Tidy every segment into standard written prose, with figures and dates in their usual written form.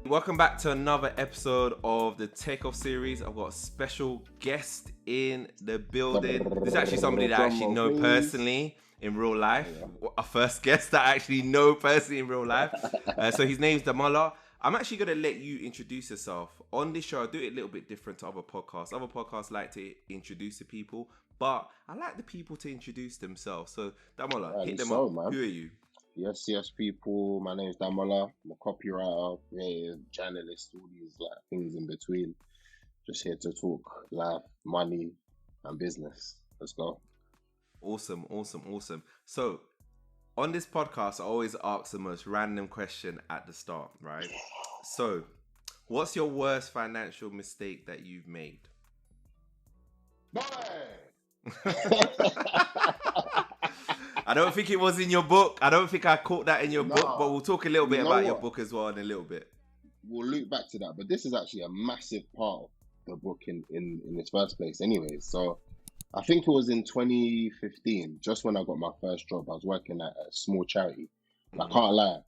Welcome back to another episode of the Takeoff series. I've got a special guest in the building. This is actually somebody that I actually know personally in real life. A first guest that I actually know personally in real life. So his name's Damola. I'm actually going to let you introduce yourself. On this show, I do it a little bit different to other podcasts. Other podcasts like to introduce the people, but I like the people to introduce themselves. So Damola, hit them up. Man. Who are you? Yes, people. My name's Damola. I'm a copywriter, creative, journalist, all these things in between. Just here to talk life, money, and business. Let's go. Awesome. So, on this podcast, I always ask the most random question at the start, right? So, what's your worst financial mistake that you've made? I don't think it was in your book. I don't think I caught that in your book, but we'll talk a little bit about your book as well in a little bit. We'll loop back to that, but this is actually a massive part of the book in its first place anyways. So I think it was in 2015, just when I got my first job. I was working at a small charity. I can't lie.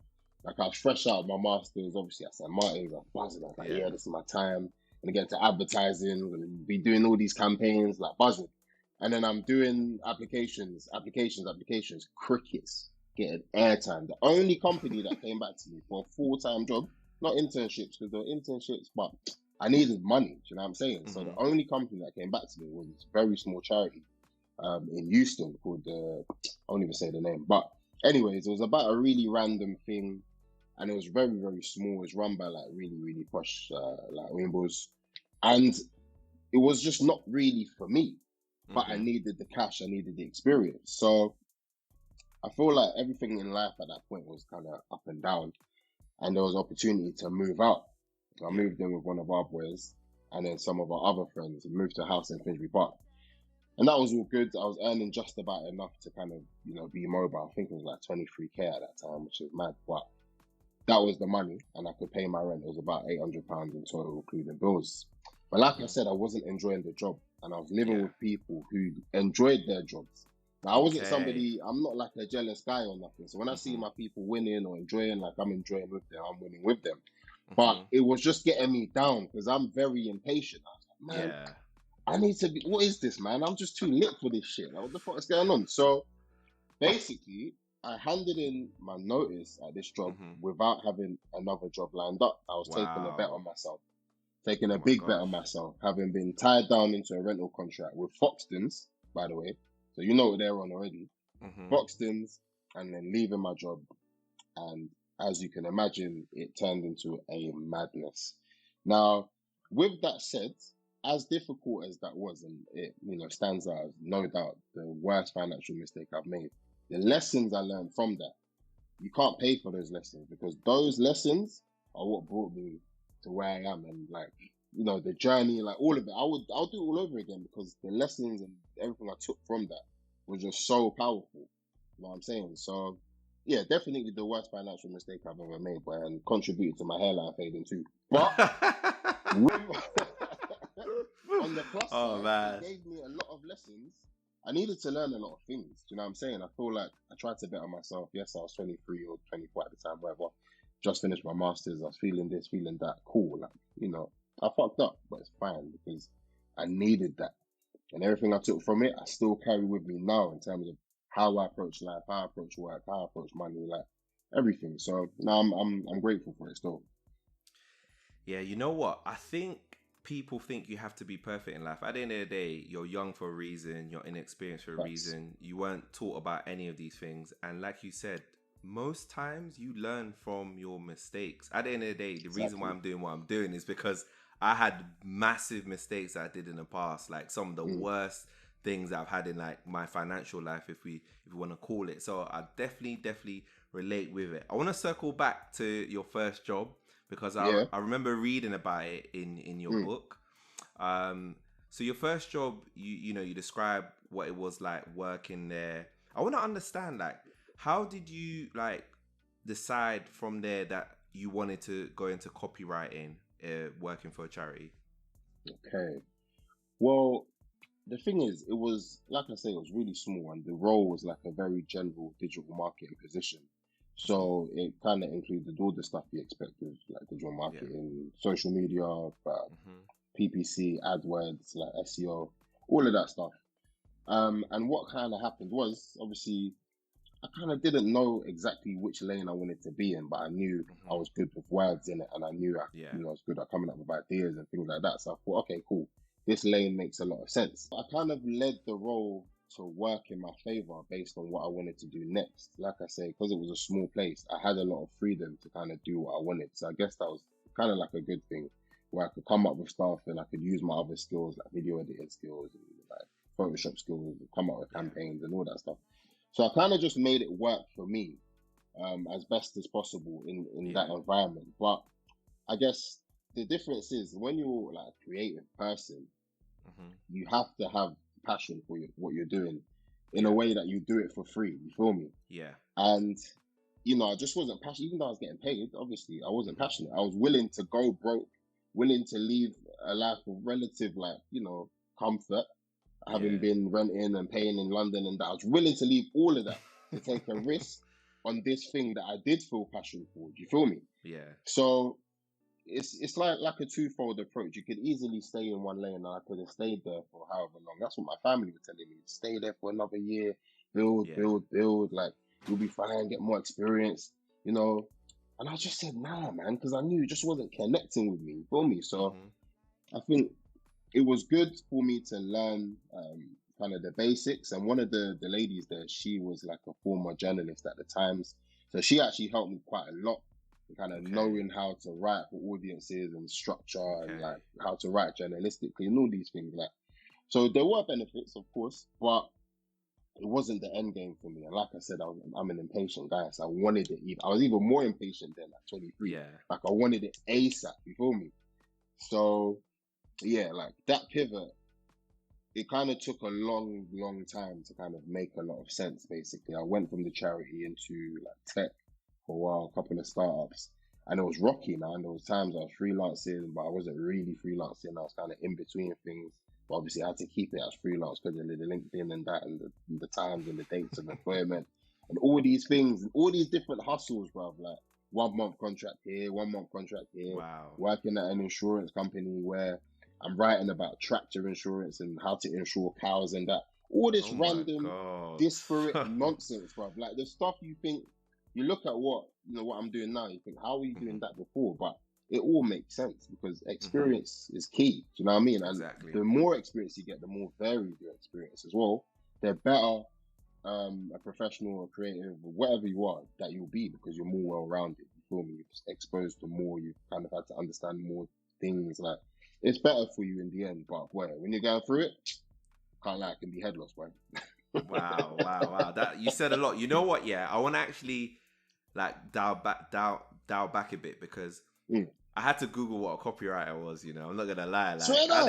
I was fresh out of my master's, obviously at St. Martin's. I was buzzing. I was like, yeah, this is my time. I'm going to get into advertising. I'm going to be doing all these campaigns, buzzing. And then I'm doing applications, crickets, getting airtime. The only company that came back to me for a full-time job, not internships, because there were internships, but I needed money, do you know what I'm saying? Mm-hmm. So the only company that came back to me was this very small charity in Houston called, I won't even say the name. But anyways, it was about a really random thing, and it was very, very small. It was run by really, really posh Wimbos. And it was just not really for me. But I needed the cash, I needed the experience. So I feel like everything in life at that point was kind of up and down. And there was opportunity to move out. I moved in with one of our boys and then some of our other friends. We moved to a house in Finsbury Park. And that was all good. I was earning just about enough to kind of, be mobile. I think it was like 23k at that time, which is mad. But that was the money and I could pay my rent. It was about £800 in total, including bills. But like I said, I wasn't enjoying the job. And I was living with people who enjoyed their jobs. Now, I wasn't somebody, I'm not like a jealous guy or nothing. So when I see my people winning or enjoying, I'm enjoying with them, I'm winning with them. But it was just getting me down because I'm very impatient. I was like, man, I need to be, what is this, man? I'm just too lit for this shit. What the fuck is going on? So basically, I handed in my notice at this job without having another job lined up. I was taking a bet on myself. Taking a big bet on myself, having been tied down into a rental contract with Foxtons, by the way. So you know what they're on already. Foxtons, and then leaving my job. And as you can imagine, it turned into a madness. Now, with that said, as difficult as that was, and it stands out as no doubt the worst financial mistake I've made, the lessons I learned from that, you can't pay for those lessons because those lessons are what brought me to where I am, and the journey, all of it, I'll do it all over again because the lessons and everything I took from that was just so powerful. You know what I'm saying? So yeah, definitely the worst financial mistake I've ever made, and contributed to my hairline fading too. But on the plus side, it gave me a lot of lessons. I needed to learn a lot of things. Do you know what I'm saying? I feel like I tried to bet on myself. Yes, I was 23 or 24 at the time, whatever. Just finished my master's. I was feeling this, feeling that. Cool. I fucked up, but it's fine because I needed that. And everything I took from it, I still carry with me now in terms of how I approach life, how I approach work, how I approach money, everything. So now I'm grateful for it still. Yeah, you know what? I think people think you have to be perfect in life. At the end of the day, you're young for a reason, you're inexperienced for a reason. You weren't taught about any of these things. And like you said, most times you learn from your mistakes. At the end of the day, the reason why I'm doing what I'm doing is because I had massive mistakes that I did in the past, like some of the worst things I've had in my financial life, if we want to call it. So I definitely relate with it. I want to circle back to your first job because I remember reading about it in your book. So your first job, you describe what it was like working there. I want to understand how did you decide from there that you wanted to go into copywriting, working for a charity? Okay. Well, the thing is, it was, like I say, it was really small and the role was like a very general digital marketing position. So it kind of included all the stuff you expect with like digital Yeah. marketing, social media, Mm-hmm. PPC, AdWords, like SEO, all of that stuff. And what kind of happened was obviously I kind of didn't know exactly which lane I wanted to be in, but I knew I Mm-hmm. was good with words in it, and I knew Yeah. I was good at coming up with ideas and things like that. So I thought, okay, cool, this lane makes a lot of sense. I kind of led the role to work in my favor based on what I wanted to do next. Like I say, because it was a small place, I had a lot of freedom to kind of do what I wanted. So I guess that was kind of like a good thing, where I could come up with stuff and I could use my other skills like video editing skills and like Photoshop skills, and come up with Yeah. campaigns and all that stuff. So I kind of just made it work for me, as best as possible in that Yeah. environment. But I guess the difference is when you're like a creative person, Mm-hmm. you have to have passion for what you're doing in a Yeah. way that you do it for free. You feel me? Yeah. And I just wasn't passionate. Even though I was getting paid, obviously, I wasn't Mm-hmm. passionate. I was willing to go broke, willing to leave a life of relative, like, comfort, having Yeah. been renting and paying in London and that. I was willing to leave all of that to take a risk on this thing that I did feel passion for. Do you feel me? Yeah. So it's like a twofold approach. You could easily stay in one lane, and I could have stayed there for however long. That's what my family were telling me. Stay there for another year, build, Yeah. build, build. Like, you'll be fine, get more experience, you know. And I just said, nah, man, because I knew it just wasn't connecting with me. You feel me? So Mm-hmm. I think it was good for me to learn kind of the basics. And one of the ladies there, she was like a former journalist at the Times. So she actually helped me quite a lot in kind of Okay. knowing how to write for audiences and structure and Okay. like how to write journalistically and all these things. Like, so there were benefits, of course, but it wasn't the end game for me. And like I said, I'm an impatient guy, so I wanted it. I was even more impatient than at 23. Yeah. Like, I wanted it ASAP. You feel me? So yeah, like that pivot, it kind of took a long, long time to kind of make a lot of sense. Basically, I went from the charity into like tech for a while, a couple of startups, and it was rocky, man. There was times I was freelancing, but I wasn't really freelancing. I was kind of in between things. But obviously, I had to keep it as freelance because of the LinkedIn and that, and the times and the dates of employment, and all these things, and all these different hustles, bruv. Like 1 month contract here, 1 month contract here, Wow. working at an insurance company where I'm writing about tractor insurance and how to insure cows and that. All this Oh my random, God. disparate nonsense, bro. Like the stuff you think, you look at what I'm doing now, you think, how were you Mm-hmm. doing that before? But it all makes sense because Mm-hmm. experience is key. Do you know what I mean? And Exactly. the more experience you get, the more varied your experience as well, the better a professional or creative or whatever you are that you'll be because you're more well rounded. You feel me? You're just exposed to more. You've kind of had to understand more things. Like, it's better for you in the end. But boy, when you're going through it, can't lie, it can be headless, boy. Wow. Wow. Wow. That you said a lot. You know what? Yeah, I want to actually like dial back a bit because Mm. I had to Google what a copywriter was. I'm not gonna lie. Like, Swear down.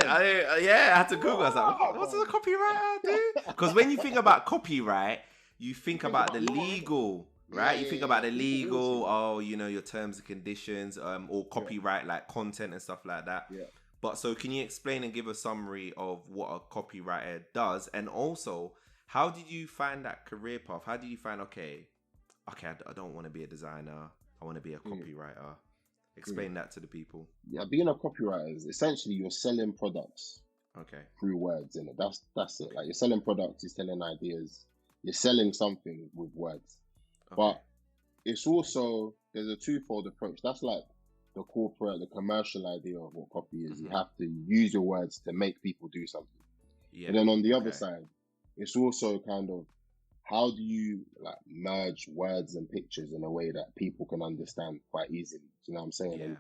yeah, I had to Google. I was like, what's a Wow. copywriter do? Because when you think about copyright, you You think think about the about law, innit? legal, Yeah, right? You yeah, think yeah. about the Of course, legal. yeah. Oh, your terms and conditions, or Yeah, copyright like content and stuff like that. yeah. But so, can you explain and give a summary of what a copywriter does, and also how did you find that career path? How did you find okay, I don't want to be a designer. I want to be a Mm, copywriter. mm. Explain that to the people. Yeah, being a copywriter is essentially you're selling products Okay. through words, in it. That's it. Like, you're selling products, you're selling ideas, you're selling something with words. Okay. But it's also there's a twofold approach. That's like the corporate, the commercial idea of what copy is. You Mm-hmm. have to use your words to make people do something. Yeah. But then on the other Okay. side, it's also kind of how do you like merge words and pictures in a way that people can understand quite easily? Do you know what I'm saying? Yeah. And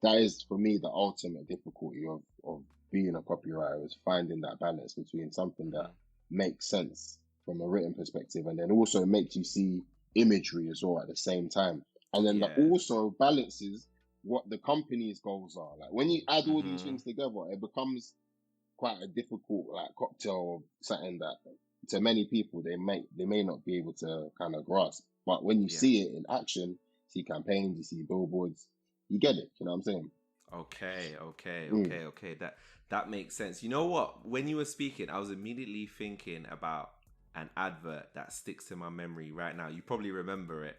that is for me the ultimate difficulty of being a copywriter, is finding that balance between something that Mm-hmm. makes sense from a written perspective and then also makes you see imagery as well at the same time. And then that Yeah. also balances what the company's goals are. Like, when you add all these Mm-hmm. things together, it becomes quite a difficult like cocktail of something that to many people they may not be able to kind of grasp. But when you Yeah. see it in action, see campaigns, you see billboards, you get it. You know what I'm saying? Okay. Okay. Mm, Okay. Okay. That makes sense. You know what? When you were speaking, I was immediately thinking about an advert that sticks in my memory right now. You probably remember it.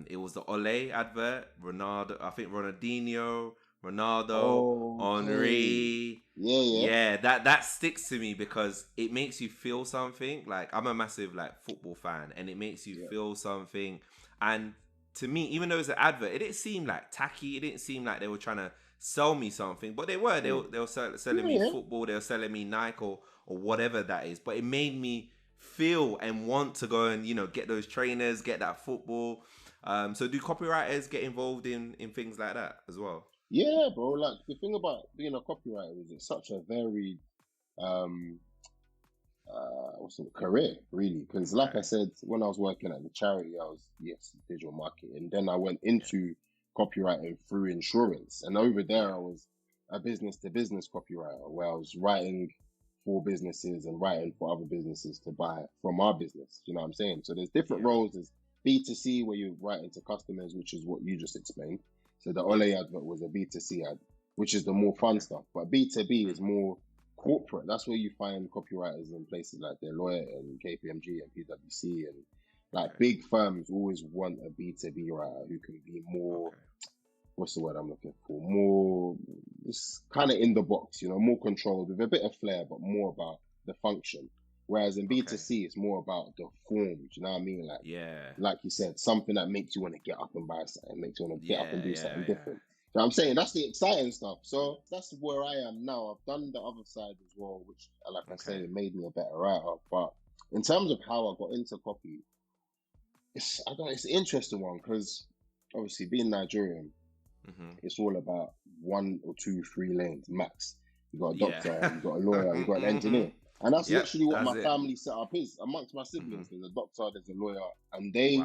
It was the Ole advert. Ronaldo, I think Ronaldinho, Ronaldo, Oh, Henri. yeah. Yeah, that sticks to me because it makes you feel something. Like, I'm a massive like football fan, and it makes you feel something. And to me, even though it's an advert, it didn't seem like tacky. It didn't seem like they were trying to sell me something, but they were. They were selling me football. They were selling me Nike or whatever that is. But it made me feel and want to go and, you know, get those trainers, get that football. So do copywriters get involved in things like that as well? Yeah, bro. Like the thing about being a copywriter is it's such a varied um what's it, career, really. Because like I said, when I was working at the charity, I was digital marketing. Then I went into copywriting through insurance, and over there I was a business to business copywriter where I was writing for businesses and writing for other businesses to buy from our business. You know what I'm saying? So there's different roles. There's B2C where you're writing to customers, which is what you just explained. So the Ole advert was a B2C ad, which is the more fun stuff. But B2B is more corporate. That's where you find copywriters in places like Deloitte and KPMG and PwC, and like big firms always want a B2B writer who can be more, what's the word I'm looking for? More, it's kind of in the box, you know, more controlled with a bit of flair, but more about the function. Whereas in B2C, it's more about the form. Do you know what I mean? Like you said, something that makes you want to get up and buy something, makes you want to get up and do something different. So I'm saying that's the exciting stuff. So that's where I am now. I've done the other side as well, which, like I say, made me a better writer. But in terms of how I got into copy, it's an interesting one because obviously being Nigerian, it's all about 1 or 2, 3 lanes max. You got a doctor, you got a lawyer, you got an engineer. And that's literally what my family set up is. Amongst my siblings, there's a doctor, there's a lawyer, and they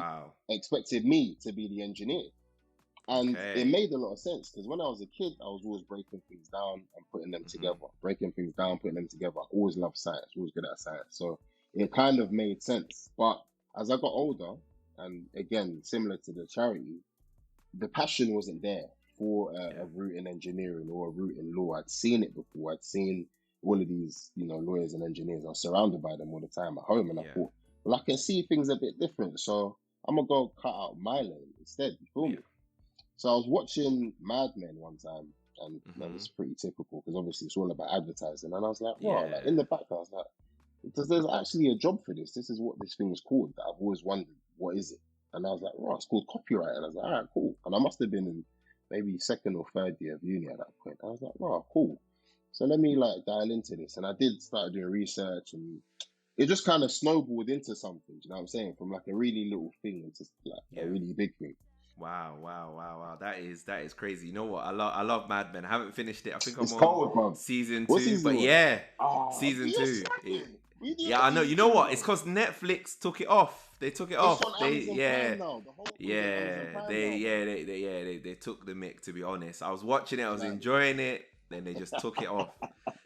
expected me to be the engineer. And it made a lot of sense because when I was a kid, I was always breaking things down and putting them together. Breaking things down, putting them together. I always loved science, always good at science. So it kind of made sense. But as I got older, and again, similar to the charity, the passion wasn't there for a route in engineering or a route in law. I'd seen it before. I'd seen all of these, you know, lawyers and engineers. I was surrounded by them all the time at home, and I thought, well, I can see things a bit different. So I'm gonna go cut out my lane instead. You feel me? So I was watching Mad Men one time, and that was pretty typical because obviously it's all about advertising. And I was like, wow, like in the background, I was like, there's actually a job for this. This is what this thing is called that I've always wondered, what is it? And I was like, wow, it's called copyright. And I was like, all right, cool. And I must have been in maybe 2nd or 3rd year of uni at that point. I was like, wow, cool. So let me like dial into this. And I did start doing research, and it just kind of snowballed into something. Do you know what I'm saying? From like a really little thing into like a really big thing. Wow. That is crazy. You know what? I love Mad Men. I haven't finished it. I think I'm It's on cold, bro. season What 2. season But was it? season 2. Yeah, I know. You know what? It's because Netflix took it off. They took it off. On Amazon Prime now. The whole they took the mic, to be honest. I was watching it, I was enjoying it, then they just took it off.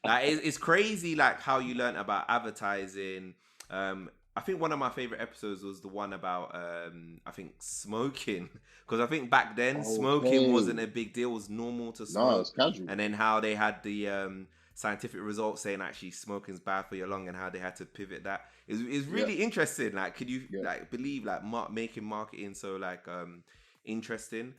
Like it's crazy like how you learn about advertising. I think one of my favorite episodes was the one about I think smoking, because I think back then smoking wasn't a big deal. It was normal to smoke. No, it's casual. And then how they had the scientific results saying actually smoking's bad for your lung, and how they had to pivot that. It's really interesting. Like, could you like believe like making marketing so like interesting?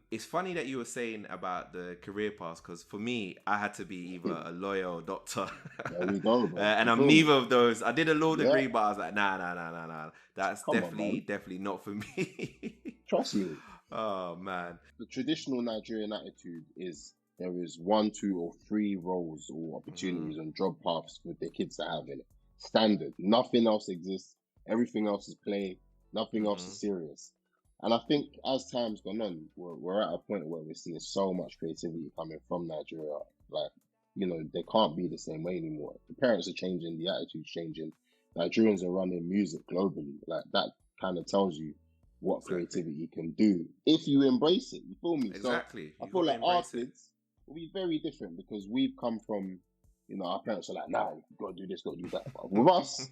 It's funny that you were saying about the career path, because for me, I had to be either a lawyer or doctor. There we go, bro. And I'm neither of those. I did a law degree, but I was like, nah. That's definitely not for me. Trust me. Oh, man. The traditional Nigerian attitude is there is 1, 2, or 3 roles or opportunities and job paths with the kids that have in it. Standard. Nothing else exists. Everything else is play. Nothing else is serious. And I think as time's gone on, we're at a point where we're seeing so much creativity coming from Nigeria. Like, you know, they can't be the same way anymore. The parents are changing, the attitude's changing. Nigerians are running music globally. Like, that kind of tells you what creativity can do if you embrace it. You feel me? Exactly. So I feel like our kids will be very different because we've come from, you know, our parents are like, nah, you gotta do this, gotta do that. But with us,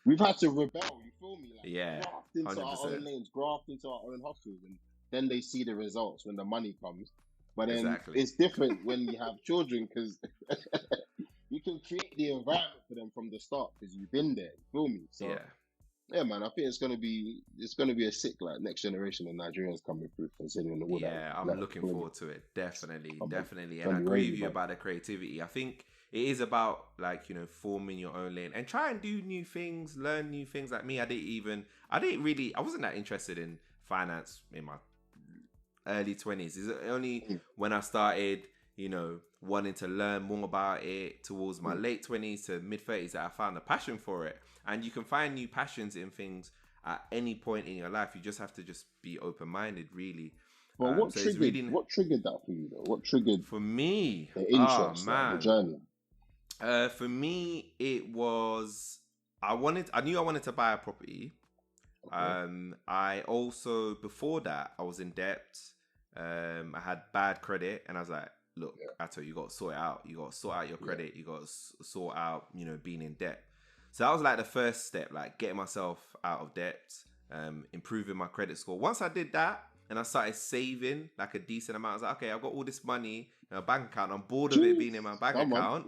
we've had to rebel, you feel me? Like, graft into 100%. Our own lanes, graft into our own hustles, and then they see the results when the money comes. But then it's different when you have children, because you can create the environment for them from the start because you've been there, you feel me? So Yeah, man, I think it's gonna be a sick like next generation of Nigerians coming through, considering all that Yeah, I'm like looking really, forward to it. Definitely, come on, definitely. it's And I gonna be agree crazy, with you bro. about the creativity. I think it is about like, forming your own lane and try and do new things, learn new things. Like me, I wasn't that interested in finance in my early 20s. It's only Mm, when I started, wanting to learn more about it towards my mm. late 20s to mid 30s that I found a passion for it. And you can find new passions in things at any point in your life. You just have to just be open minded, really. But what So it's triggered really that for you though? What triggered for me. the Oh interest, like the man, journey? for me it was I knew I wanted to buy a property. Okay, I also before that I was in debt. I had bad credit, and I was like, "Look, yeah, Atto, you got to sort it out. You got to sort out your yeah, credit. You got to sort out, being in debt." So that was like the first step, like getting myself out of debt, improving my credit score. Once I did that, and I started saving like a decent amount, I was like, "Okay, I've got all this money in my bank account. I'm bored of it being in my jeez, bank come on, account.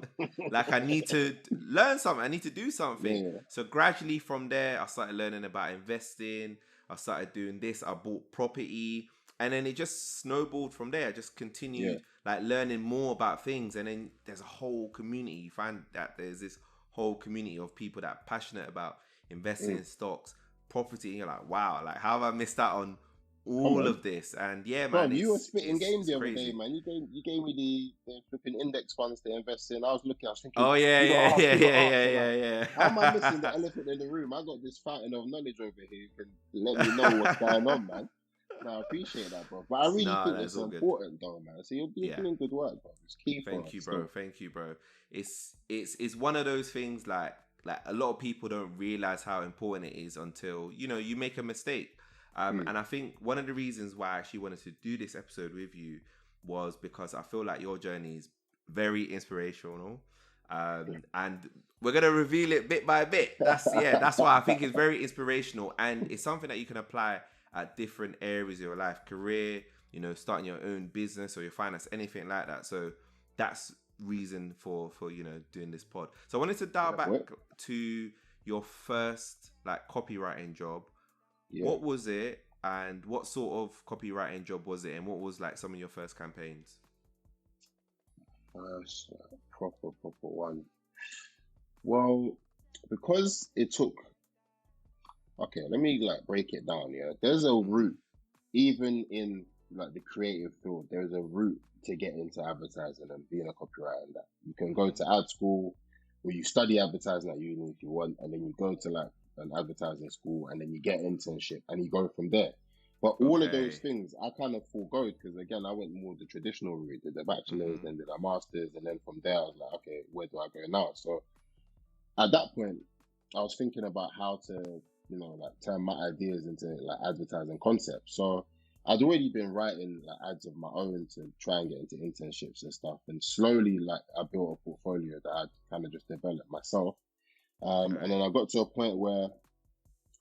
Like I need to learn something. I need to do yeah, something." yeah, So gradually from there, I started learning about investing. I started doing this. I bought property, and then it just snowballed from there. I just yeah, continued like learning more about things, and then there's a whole community. You find that there's this whole community of people that are passionate about investing mm. in stocks, property. And you're like, wow, like how have I missed out on Come all on. of this? And yeah, Bro, man, you were it's spitting it's game it's the other day, crazy. man. You gave me the flipping index funds to invest in. I was looking, I was thinking, Oh yeah, yeah, yeah, you got yeah, to ask. yeah, I'm like, yeah, how am I missing the yeah. elephant in the room? I got this fountain of knowledge over here who can let me know what's going on, man. No, I appreciate that, bro. But I really No, think that's it's all good. important, though, man. So you're Yeah. doing good work, bro. It's key for Thank us you, bro. still. Thank you, bro. It's one of those things like a lot of people don't realize how important it is until you make a mistake. Mm, And I think one of the reasons why I actually wanted to do this episode with you was because I feel like your journey is very inspirational. And we're gonna reveal it bit by bit. That's why I think it's very inspirational, and it's something that you can apply at different areas of your life, career, starting your own business or your finance, anything like that. So that's reason for doing this pod. So I wanted to dial yeah, back boy. to your first like copywriting job. Yeah. What was it, and what sort of copywriting job was it, and what was like some of your first campaigns? First, proper one. Well, because it took. Okay, let me like break it down. Yeah, there's a Mm-hmm. route, even in like the creative field. There's a route to get into advertising and being a copywriter. And that you can go to ad school, or you study advertising at uni if you want, and then you go to like an advertising school, and then you get internship, and you go from there. But all of those Okay. things I kind of forego because again I went more the traditional route, did the bachelor's, Mm-hmm. then did a master's, and then from there I was like, okay, where do I go now? So at that point, I was thinking about how to, like turn my ideas into like advertising concepts. So I'd already been writing like ads of my own to try and get into internships and stuff. And slowly, like I built a portfolio that I'd kind of just developed myself. And Okay. then I got to a point where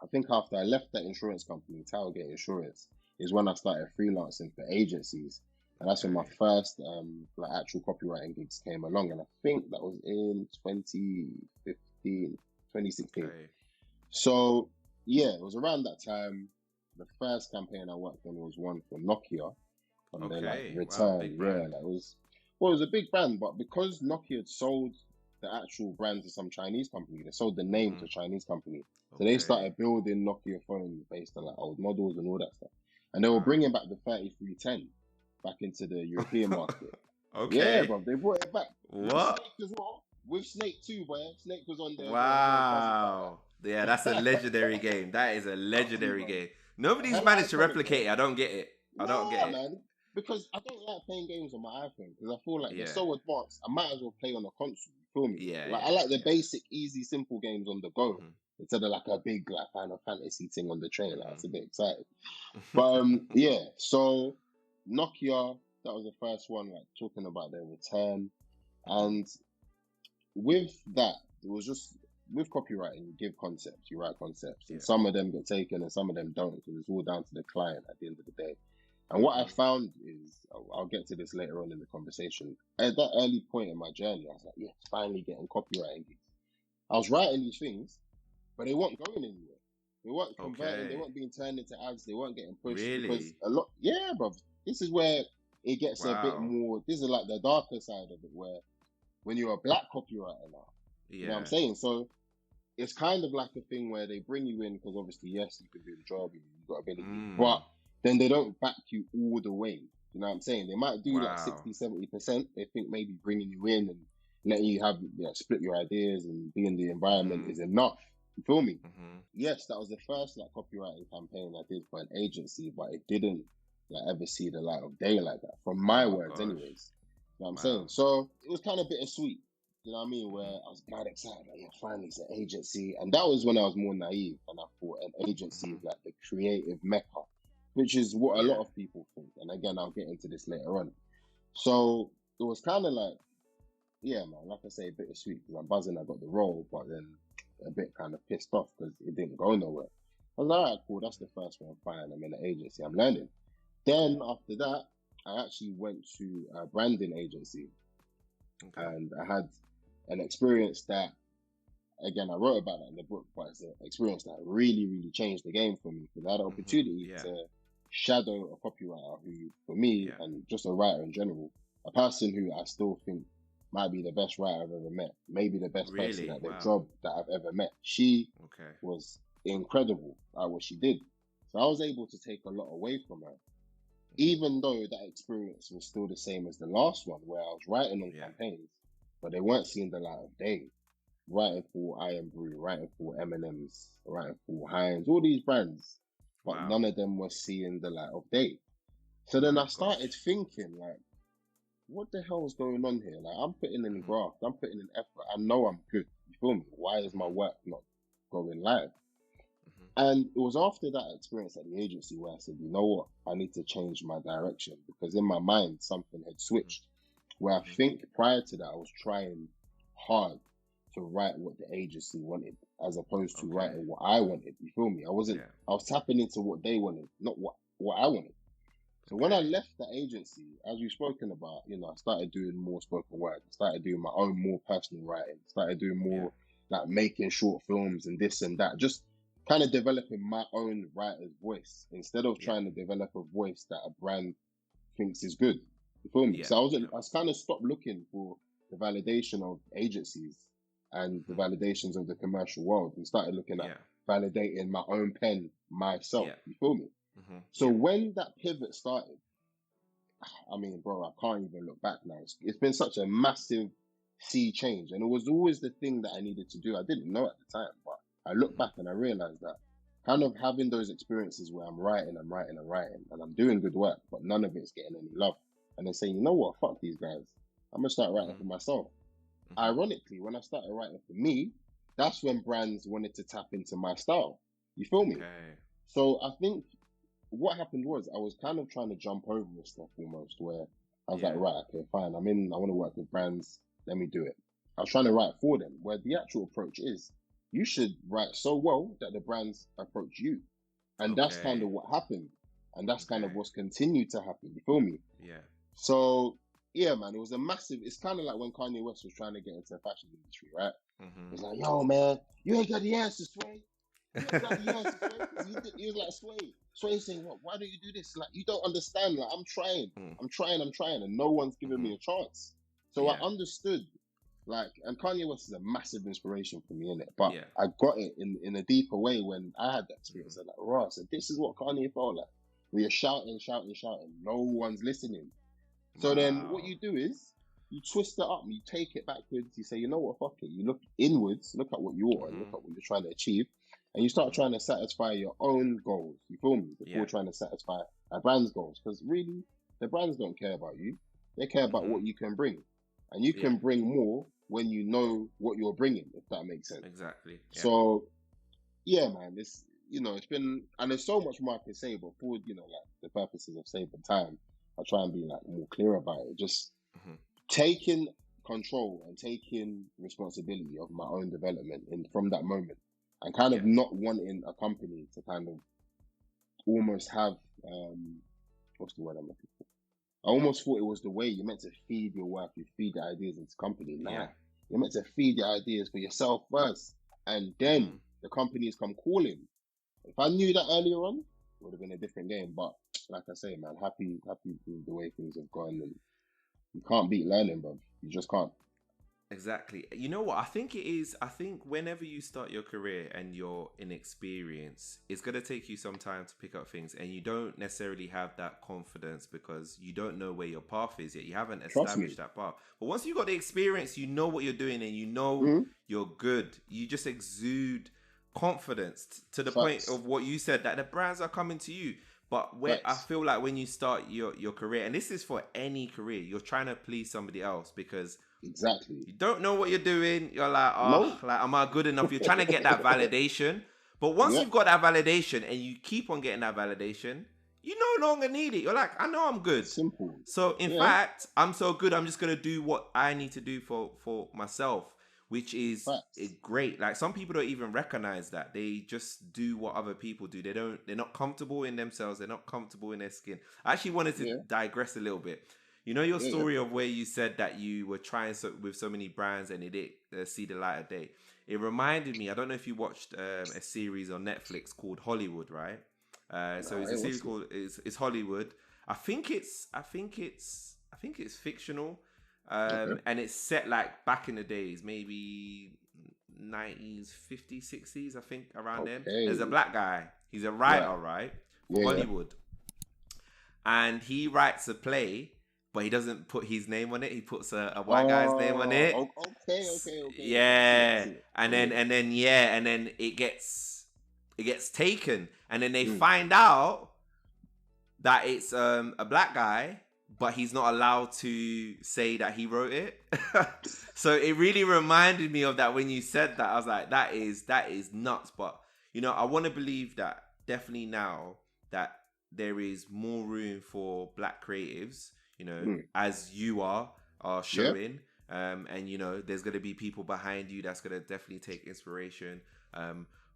I think after I left that insurance company, Towergate Insurance, is when I started freelancing for agencies. And that's when my Okay. first like actual copywriting gigs came along. And I think that was in 2015, 2016. Okay. So yeah, it was around that time. The first campaign I worked on was one for Nokia on their like Okay. Wow. return. Big Yeah, brand. like it was a big brand, but because Nokia had sold the actual brand to some Chinese company, they sold the name Mm-hmm. to a Chinese company. So they Okay. started building Nokia phones based on like old models and all that stuff. And they were Wow. bringing back the 3310 back into the European market. Yeah, Okay. bro, they brought it back with What? Snake as well. With Snake too, boy. Snake was on there as well. Everyone was buzzing about Wow. Yeah, that's a that. legendary game. That is a Trust me, legendary bro. game. Nobody's Hella managed to iconic, replicate bro. it. I don't get it. I don't get Nah, it. man. Because I don't like playing games on my iPhone because I feel like they're Yeah. so advanced. I might as well play on a console. You feel me? Yeah. Like I Yeah. like the Yeah. basic, easy, simple games on the go Mm-hmm. instead of like a big like Final Fantasy thing on the train. Like it's a bit exciting. But Mm-hmm. yeah. So Nokia, that was the first one. Like talking about their return, Mm-hmm. and with that, it was just with copywriting, you give concepts, you write concepts, and Yeah. some of them get taken and some of them don't because it's all down to the client at the end of the day. And what I Mm-hmm. found is, I'll get to this later on in the conversation. At that early point in my journey, I was like, yes, finally getting copywriting gigs. I was writing these things, but they weren't going anywhere. They weren't converting. They Okay. weren't being turned into ads. They weren't getting pushed because Really? a lot. Yeah, bro. This is where it gets a bit Wow. more. This is like the darker side of it, where when you're a black copywriter now, you know what I'm Yeah. saying? So it's kind of like a thing where they bring you in because obviously, yes, you can do the job, you've got ability, Mm. but then they don't back you all the way. You know what I'm saying? They might do like Wow. 60, 70%. They think maybe bringing you in and letting you have, split your ideas and be in the environment is enough. You feel me? Yes, that was the first like copywriting campaign I did for an agency, but it didn't like ever see the light of day like that. From my Oh my words, gosh. anyways. You know what I'm Wow. saying? So it was kind of bittersweet. You know what I mean? Where I was glad excited, like, yeah, finally it's an agency. And that was when I was more naive and I thought an agency is like the creative mecca, which is what a Yeah. lot of people think. And again, I'll get into this later on. So it was kind of like, yeah, man, like I say, bittersweet because I'm buzzing I got the role, but then a bit kind of pissed off because it didn't go nowhere. I was like, all right, cool, that's the first one, fine. I'm in an agency, I'm learning. Then after that, I actually went to a branding agency. Okay. And I had an experience that, again, I wrote about that in the book, but it's an experience that really, really changed the game for me because I had an opportunity to shadow a copywriter who, for me, and just a writer in general, a person who I still think might be the best writer I've ever met, maybe the best person at the job that I've ever met. She was incredible at what she did. So I was able to take a lot away from her, even though that experience was still the same as the last one, where I was writing on campaigns, but they weren't seeing the light of day. Writing for Iron Brew, writing for M&M's, writing for Heinz, all these brands, but none of them were seeing the light of day. So then I started thinking, like, what the hell is going on here? Like, I'm putting in graft, I'm putting in effort, I know I'm good. You feel me? Why is my work not going live? And it was after that experience at the agency where I said, you know what, I need to change my direction because in my mind, something had switched. Where I think prior to that, I was trying hard to write what the agency wanted as opposed to writing what I wanted. You feel me? I was tapping into what they wanted, not what I wanted. So when I left the agency, as we've spoken about, I started doing more spoken word. I started doing my own more personal writing. Started doing more like making short films and this and that. Just kind of developing my own writer's voice instead of trying to develop a voice that a brand thinks is good. You feel me? So I was kind of stopped looking for the validation of agencies and the validations of the commercial world and started looking at validating my own pen myself. You feel me? So when that pivot started, I mean, bro, I can't even look back now. It's been such a massive sea change. And it was always the thing that I needed to do. I didn't know at the time, but I look back and I realized that kind of having those experiences where I'm writing, and I'm doing good work, but none of it's getting any love. And then saying, you know what, fuck these guys. I'm going to start writing for myself. Ironically, when I started writing for me, that's when brands wanted to tap into my style. You feel me? So I think what happened was I was kind of trying to jump over this stuff almost where I was like, right, okay, fine. I want to work with brands. Let me do it. I was trying to write for them where the actual approach is you should write so well that the brands approach you. And that's kind of what happened. And that's kind of what's continued to happen. You feel me? Yeah. So, yeah, man, it was a massive, it's kind of like when Kanye West was trying to get into the fashion industry, right? It's like, yo, man, you ain't got the answer, Sway. You ain't got the answer, Sway. He was like, Sway saying, what? Why don't you do this? Like, you don't understand. Like, I'm trying. And no one's giving me a chance. So I understood. Like, and Kanye West is a massive inspiration for me, innit? But I got it in a deeper way when I had that experience. I'm like, right, so this is what Kanye felt like. We are shouting. No one's listening. So then what you do is you twist it up, you take it backwards, you say, you know what, fuck it. You look inwards, look at what you are, look at what you're trying to achieve, and you start trying to satisfy your own goals, you feel me, before trying to satisfy a brand's goals. Because really, the brands don't care about you. They care about what you can bring. And you can bring more when you know what you're bringing, if that makes sense. Exactly. Yeah. So, yeah, man, it's been, and there's so much more I can say, but for, like the purposes of saving time, I try and be like more clear about it. Just taking control and taking responsibility of my own development from that moment, and kind of not wanting a company to kind of almost have what's the word I'm looking for? I almost thought it was the way you're meant to feed your work, you feed the ideas into company. Nah, you're meant to feed your ideas for yourself first, and then the companies come calling. If I knew that earlier on, it would have been a different game. But like I say, man, happy with the way things have gone, and you can't beat learning, bro. You just can't. Exactly. You know what? I think it is. I think whenever you start your career and you're inexperienced, it's going to take you some time to pick up things. And you don't necessarily have that confidence because you don't know where your path is yet. You haven't Trust me. established that path. But once you got the experience, you know what you're doing and you know Mm-hmm. you're good. You just exude confidence to the point Facts. of what you said that the brands are coming to you. But where I Facts. feel like when you start your career, and this is for any career, you're trying to please somebody else because Exactly. you don't know what you're doing. You're like, oh, No. like, am I good enough? You're trying to get that validation. But once Yep. you've got that validation and you keep on getting that validation, you no longer need it. You're like, I know I'm good. Simple. So in Yeah. fact, I'm so good. I'm just gonna do what I need to do for myself, which is Facts. great. Like some people don't even recognize that. They just do what other people do. They don't. They're not comfortable in themselves. They're not comfortable in their skin. I actually wanted to Yeah. digress a little bit. You know your Yeah. story of where you said that you were trying with so many brands and it didn't see the light of day. It reminded me. I don't know if you watched a series on Netflix called Hollywood, right? So Nah, it's I a ain't series watched it. called it's Hollywood. I think it's fictional, Okay. and it's set like back in the days, maybe 90s, 50s, 60s. I think around then. There's a Okay. black guy. He's a Right. writer, right, for Yeah. Yeah. Hollywood, and he writes a play, but he doesn't put his name on it. He puts a white guy's name on it. Okay. Okay. I see it. I Yeah, see it. and Yeah. then yeah, and then it gets taken, and then they Mm. find out that it's a black guy, but he's not allowed to say that he wrote it. So it really reminded me of that when you said that. I was like, that is nuts. But you know, I want to believe that definitely now that there is more room for black creatives, you know, Mm. as you are Yeah. showing. And you know, there's gonna be people behind you that's gonna definitely take inspiration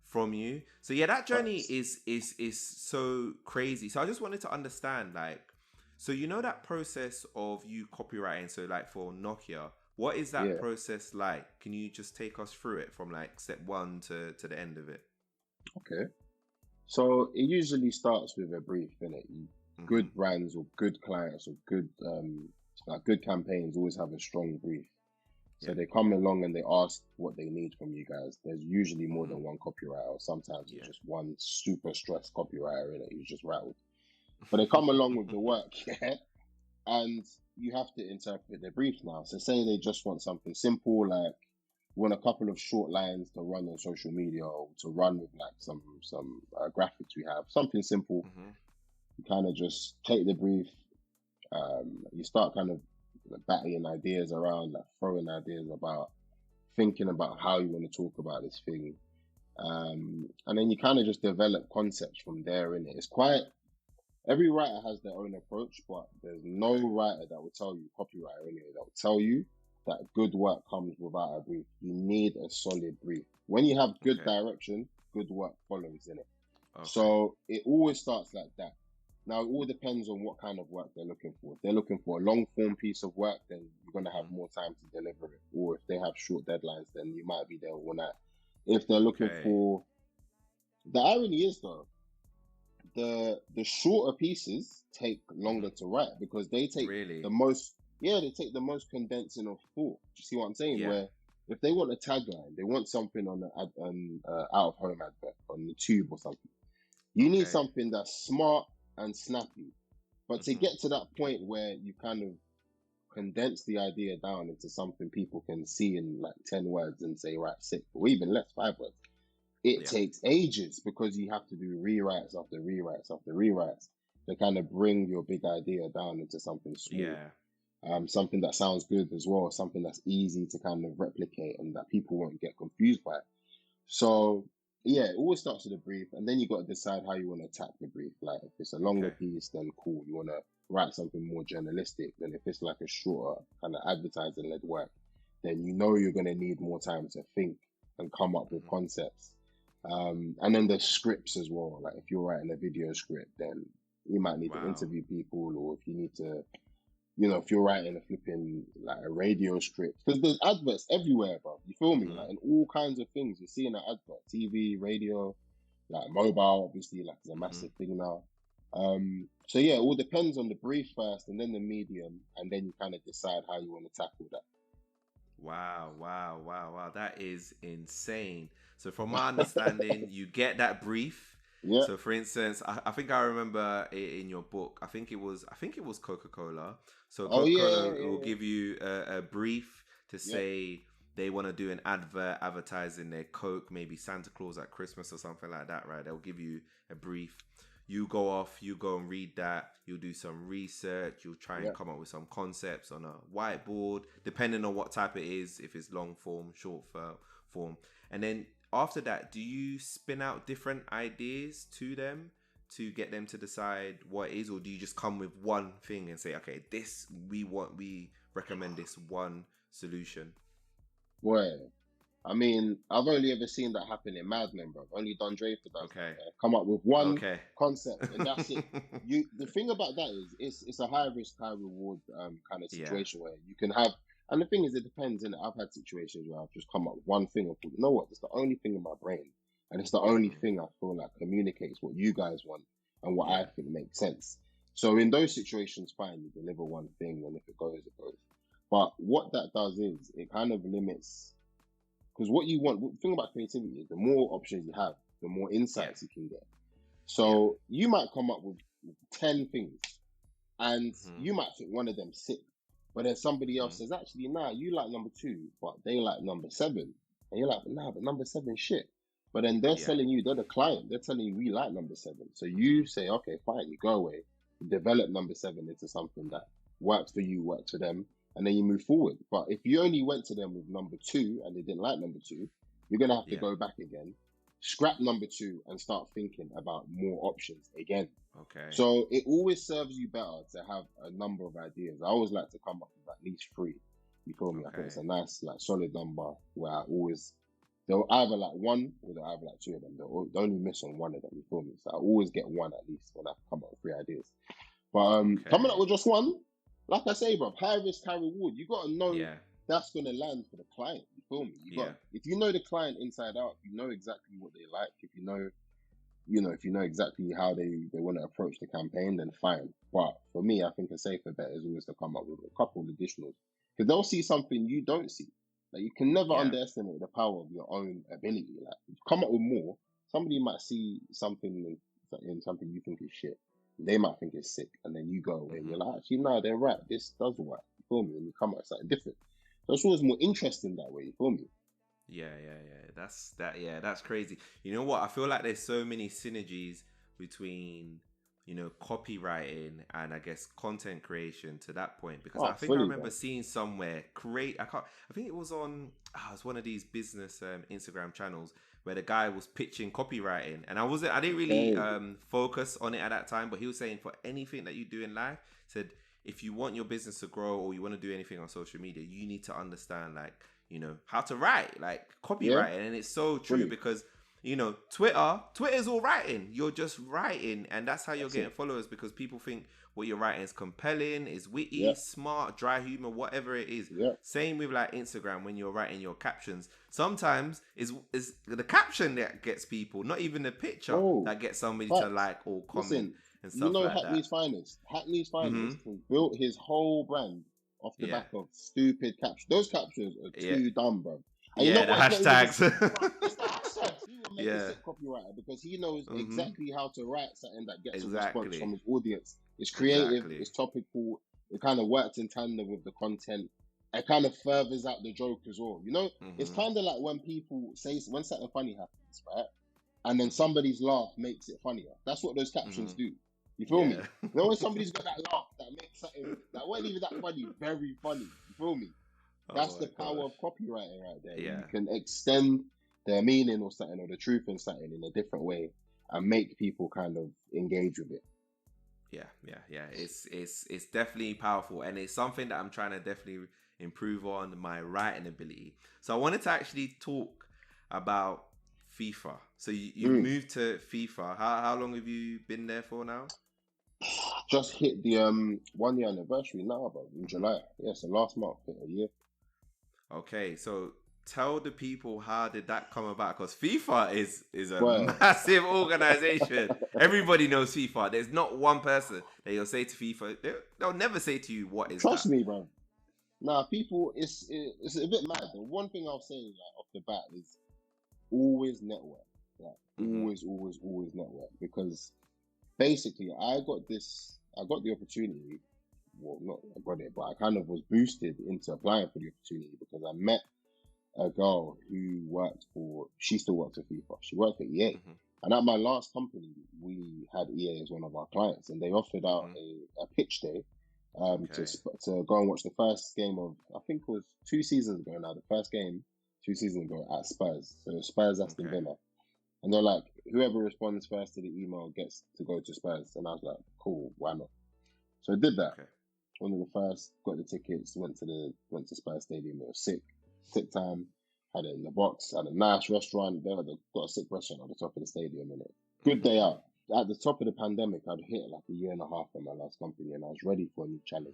from you. So yeah, that journey Facts. is so crazy. So I just wanted to understand, like, so you know that process of you copywriting. So like for Nokia, what is that Yeah. process like? Can you just take us through it from like step one to the end of it? Okay. So it usually starts with a brief, innit? Mm-hmm. Good brands or good clients or good like good campaigns always have a strong brief. So Yeah. they come along and they ask what they need from you guys. There's usually more Mm-hmm. than one copywriter, or sometimes it's Yeah. just one super stressed copywriter in it who's just rattled. But they come along with the work, yeah, and you have to interpret their brief now. So say they just want something simple, like want a couple of short lines to run on social media or to run with like some graphics we have, something simple. Mm-hmm. You kind of just take the brief. You start kind of battling ideas around, like throwing ideas about, thinking about how you want to talk about this thing. And then you kind of just develop concepts from there in it. It's quite, every writer has their own approach, but there's no writer that will tell you, copywriter anyway, that will tell you that good work comes without a brief. You need a solid brief. When you have good direction, good work follows in it. Okay. So it always starts like that. Now, it all depends on what kind of work they're looking for. If they're looking for a long form piece of work, then you're going to have more time to deliver it. Or if they have short deadlines, then you might be there all night. If they're looking for, the irony is though, the shorter pieces take longer to write because they take the most, they take the most condensing of thought. Do you see what I'm saying? Yeah. Where if they want a tagline, they want something on an out of home advert on the tube or something. You need something that's smart and snappy. But to get to that point where you kind of condense the idea down into something people can see in like 10 words and say, right, 6, or even less, 5 words, it takes ages because you have to do rewrites after rewrites after rewrites to kind of bring your big idea down into something small. Something that sounds good as well, something that's easy to kind of replicate and that people won't get confused by. So yeah, it always starts with a brief, and then you got to decide how you want to attack the brief. Like if it's a longer piece, then cool, you want to write something more journalistic. Then if it's like a shorter kind of advertising-led work, then you know you're going to need more time to think and come up with concepts. And then the scripts as well. Like if you're writing a video script, then you might need to interview people, or if you need to, you know, if you're writing a flipping like a radio script, because there's adverts everywhere, bro. You feel me? Like in all kinds of things, you're seeing an advert, TV, radio. Like mobile, obviously, like is a Hmm. massive thing now. So yeah, it all depends on the brief first, and then the medium, and then you kind of decide how you want to tackle Wow, wow, wow, wow. That is insane. So from my understanding, you get that brief. that. So for instance, I think I remember in your book, I think it was Coca-Cola. So Oh Coca-Cola yeah, will yeah, give you a brief to yeah, say they want to do an advert advertising their Coke, maybe Santa Claus at Christmas or something like that, right? They'll give you a brief. You go off, you go and read that, you'll do some research, you'll try yeah, and come up with some concepts on a whiteboard, depending on what type it is, if it's long form, short form. And then after that, do you spin out different ideas to them to get them to decide what it is, or do you just come with one thing and say, okay, this we recommend this one solution? boy. I mean, I've only ever seen that happen in Mad Men, bro. Only Don Draper does that. Okay. Yeah? Come up with one Okay. concept and that's it. The thing about that is it's a high risk, high reward kind of Yeah. situation where you can have. And the thing is, it depends. And I've had situations where I've just come up with one thing and thought, you know what? It's the only thing in my brain, and it's the only Mm. thing I feel like communicates what you guys want and what I Yeah. think makes sense. So in those situations, fine, you deliver one thing, and if it goes, it goes. But what that does is it kind of limits because what you want, the thing about creativity is the more options you have, the more Yeah. insights you can get. Yeah. So you might come up with 10 things and Mm-hmm. you might think one of them sick. But then somebody else Mm-hmm. says, actually, nah, you like number two, but they like number seven. And you're like, nah, but number seven shit. But then they're Yeah. telling you, they're the client, they're telling you we like number seven. So Mm-hmm. you say, okay, fine, you go away, you develop number seven into something that works for you, works for them, and then you move forward. But if you only went to them with number two and they didn't like number two, you're gonna have to Yeah. go back again, scrap number two, and start thinking about more options again. Okay. So it always serves you better to have a number of ideas. I always like to come up with at least three. You feel me? I think it's Okay. a nice, like, solid number where I always they'll either like one or they'll either like two of them. They'll only miss on one of them. You feel me? So I always get one at least when I come up with three ideas. But coming up Okay. with just one, like I say, bro, high risk, high reward. You got to know Yeah. that's gonna land for the client. You feel me? You got Yeah. if you know the client inside out, you know exactly what they like. If if you know exactly how they want to approach the campaign, then fine. But for me, I think a safer bet is always to come up with a couple of additionals because they'll see something you don't see. Like you can never Yeah. underestimate the power of your own ability. Like come up with more. Somebody might see something in something you think is shit. They might think it's sick, and then you go away and Mm-hmm. you're like, actually, no, they're right. This does work. You feel me? And you come up with something different. So it's always more interesting that way. You feel me? Yeah, yeah, yeah. That's crazy. You know what? I feel like there's so many synergies between, copywriting and I guess content creation to that point because I Oh, think I fully, remember bro. seeing somewhere I think it was on it was one of these business Instagram channels where the guy was pitching copywriting and I didn't really Okay. focus on it at that time, but he was saying for anything that you do in life, said if you want your business to grow or you want to do anything on social media, you need to understand how to write, like Yeah, copywriting. And it's so true fully. because, Twitter's all writing. You're just writing, and that's how you're That's getting it. followers because people think what you're writing is compelling, is Yeah, witty, smart, dry humor, whatever it is. yeah. Same with like Instagram when you're writing your captions. Sometimes is the caption that gets people, not even the picture Bro, that gets somebody to facts. like or comment Listen, and you stuff know like that. Hackney's Finest. Hackney's Mm-hmm. Finest has built his whole brand off the Yeah. back of stupid captions. Those captions are Yeah. too dumb, bro. And you know Yeah. The what? It's not even hashtags. it's the hashtags. He will make a Yeah. sick copywriter because he knows Mm-hmm. exactly how to write something that gets a response from Exactly. his audience. It's creative, Exactly. it's topical, it kind of works in tandem with the content. It kind of furthers out the joke as well. It's Mm-hmm. kind of like when people say when something funny happens, right? And then Mm-hmm. somebody's laugh makes it funnier. That's what those captions Mm-hmm. do. You feel me? Yeah. When somebody's got that laugh that makes something that wasn't even that funny, very funny. You feel me? That's Oh the my power gosh. of copywriting right there. Yeah. You can extend the meaning or something or the truth in something in a different way and make people kind of engage with it. Yeah. Yeah. Yeah. It's definitely powerful, and it's something that I'm trying to definitely improve on my writing ability. So I wanted to actually talk about FIFA. So you've Mm. moved to FIFA. How long have you been there for now? Just hit the 1 year anniversary now, bro, in Hmm. July. Yes, the last month, hit a year. Okay, so tell the people how did that come about? Because FIFA is a Well, massive organization. Everybody knows FIFA. There's not one person that you'll say to FIFA. They'll never say to you, what is trust that? me, bro. Nah, people, it's a bit mad. The one thing I'll say like off the bat is always network. Like always network, because basically I got the opportunity. Well, not I got it, but I kind of was boosted into applying for the opportunity because I met a girl who she still works at FIFA. She worked at EA. And at my last company, we had EA as one of our clients, and they offered out a pitch day to go and watch the first game of, I think it was 2 seasons ago now, the first game 2 seasons ago at Spurs. So Spurs Aston Villa. And they're like, whoever responds first to the email gets to go to Spurs. And I was like, cool, why not? So I did that. Okay. One of the first, got the tickets, went to Spurs Stadium. It was sick time. Had it in the box. Had a nice restaurant. They got a sick restaurant at the top of the stadium. In it. Good day out. At the top of the pandemic, I'd hit like a year and a half at my last company, and I was ready for a new challenge.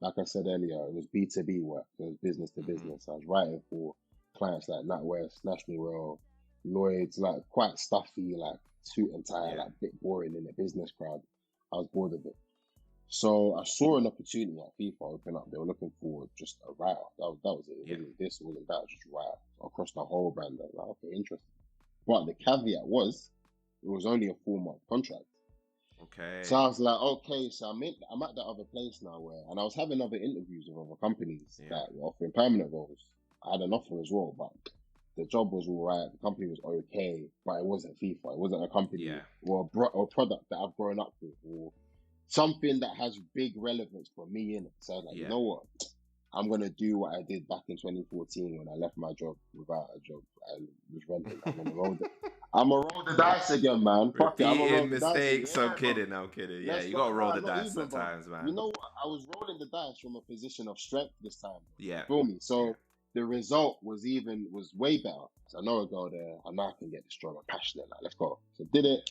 Like I said earlier, it was B2B work. It was business to business. I was writing for clients like NatWest, National Rail, Lloyd's, like quite stuffy, like suit and tie, like a bit boring in the business crowd. I was bored of it. So I saw an opportunity at FIFA open up. They were looking for just a writer. That was it. It wasn't this, it wasn't that, just a writer across the whole brand. I was like, okay, interesting. But the caveat was, it was only a 4-month contract. Okay. So I was like, okay, so I'm at that other place now and I was having other interviews with other companies that were offering permanent roles. I had an offer as well, but the job was all right. The company was okay, but it wasn't FIFA. It wasn't a company or a product that I've grown up with or something that has big relevance for me in it. So I was like, you know what? I'm going to do what I did back in 2014 when I left my job without a job and was renting. I'm going to roll the dice again, man. Fuck it. I'm going to roll mistakes. the dice. I'm kidding. Yeah, you got to roll the dice sometimes, man. You know what? I was rolling the dice from a position of strength this time. Yeah. Feel me? So the result was way better. So I know I go there. I know I can get this job. I'm passionate. Like, let's go. So did it.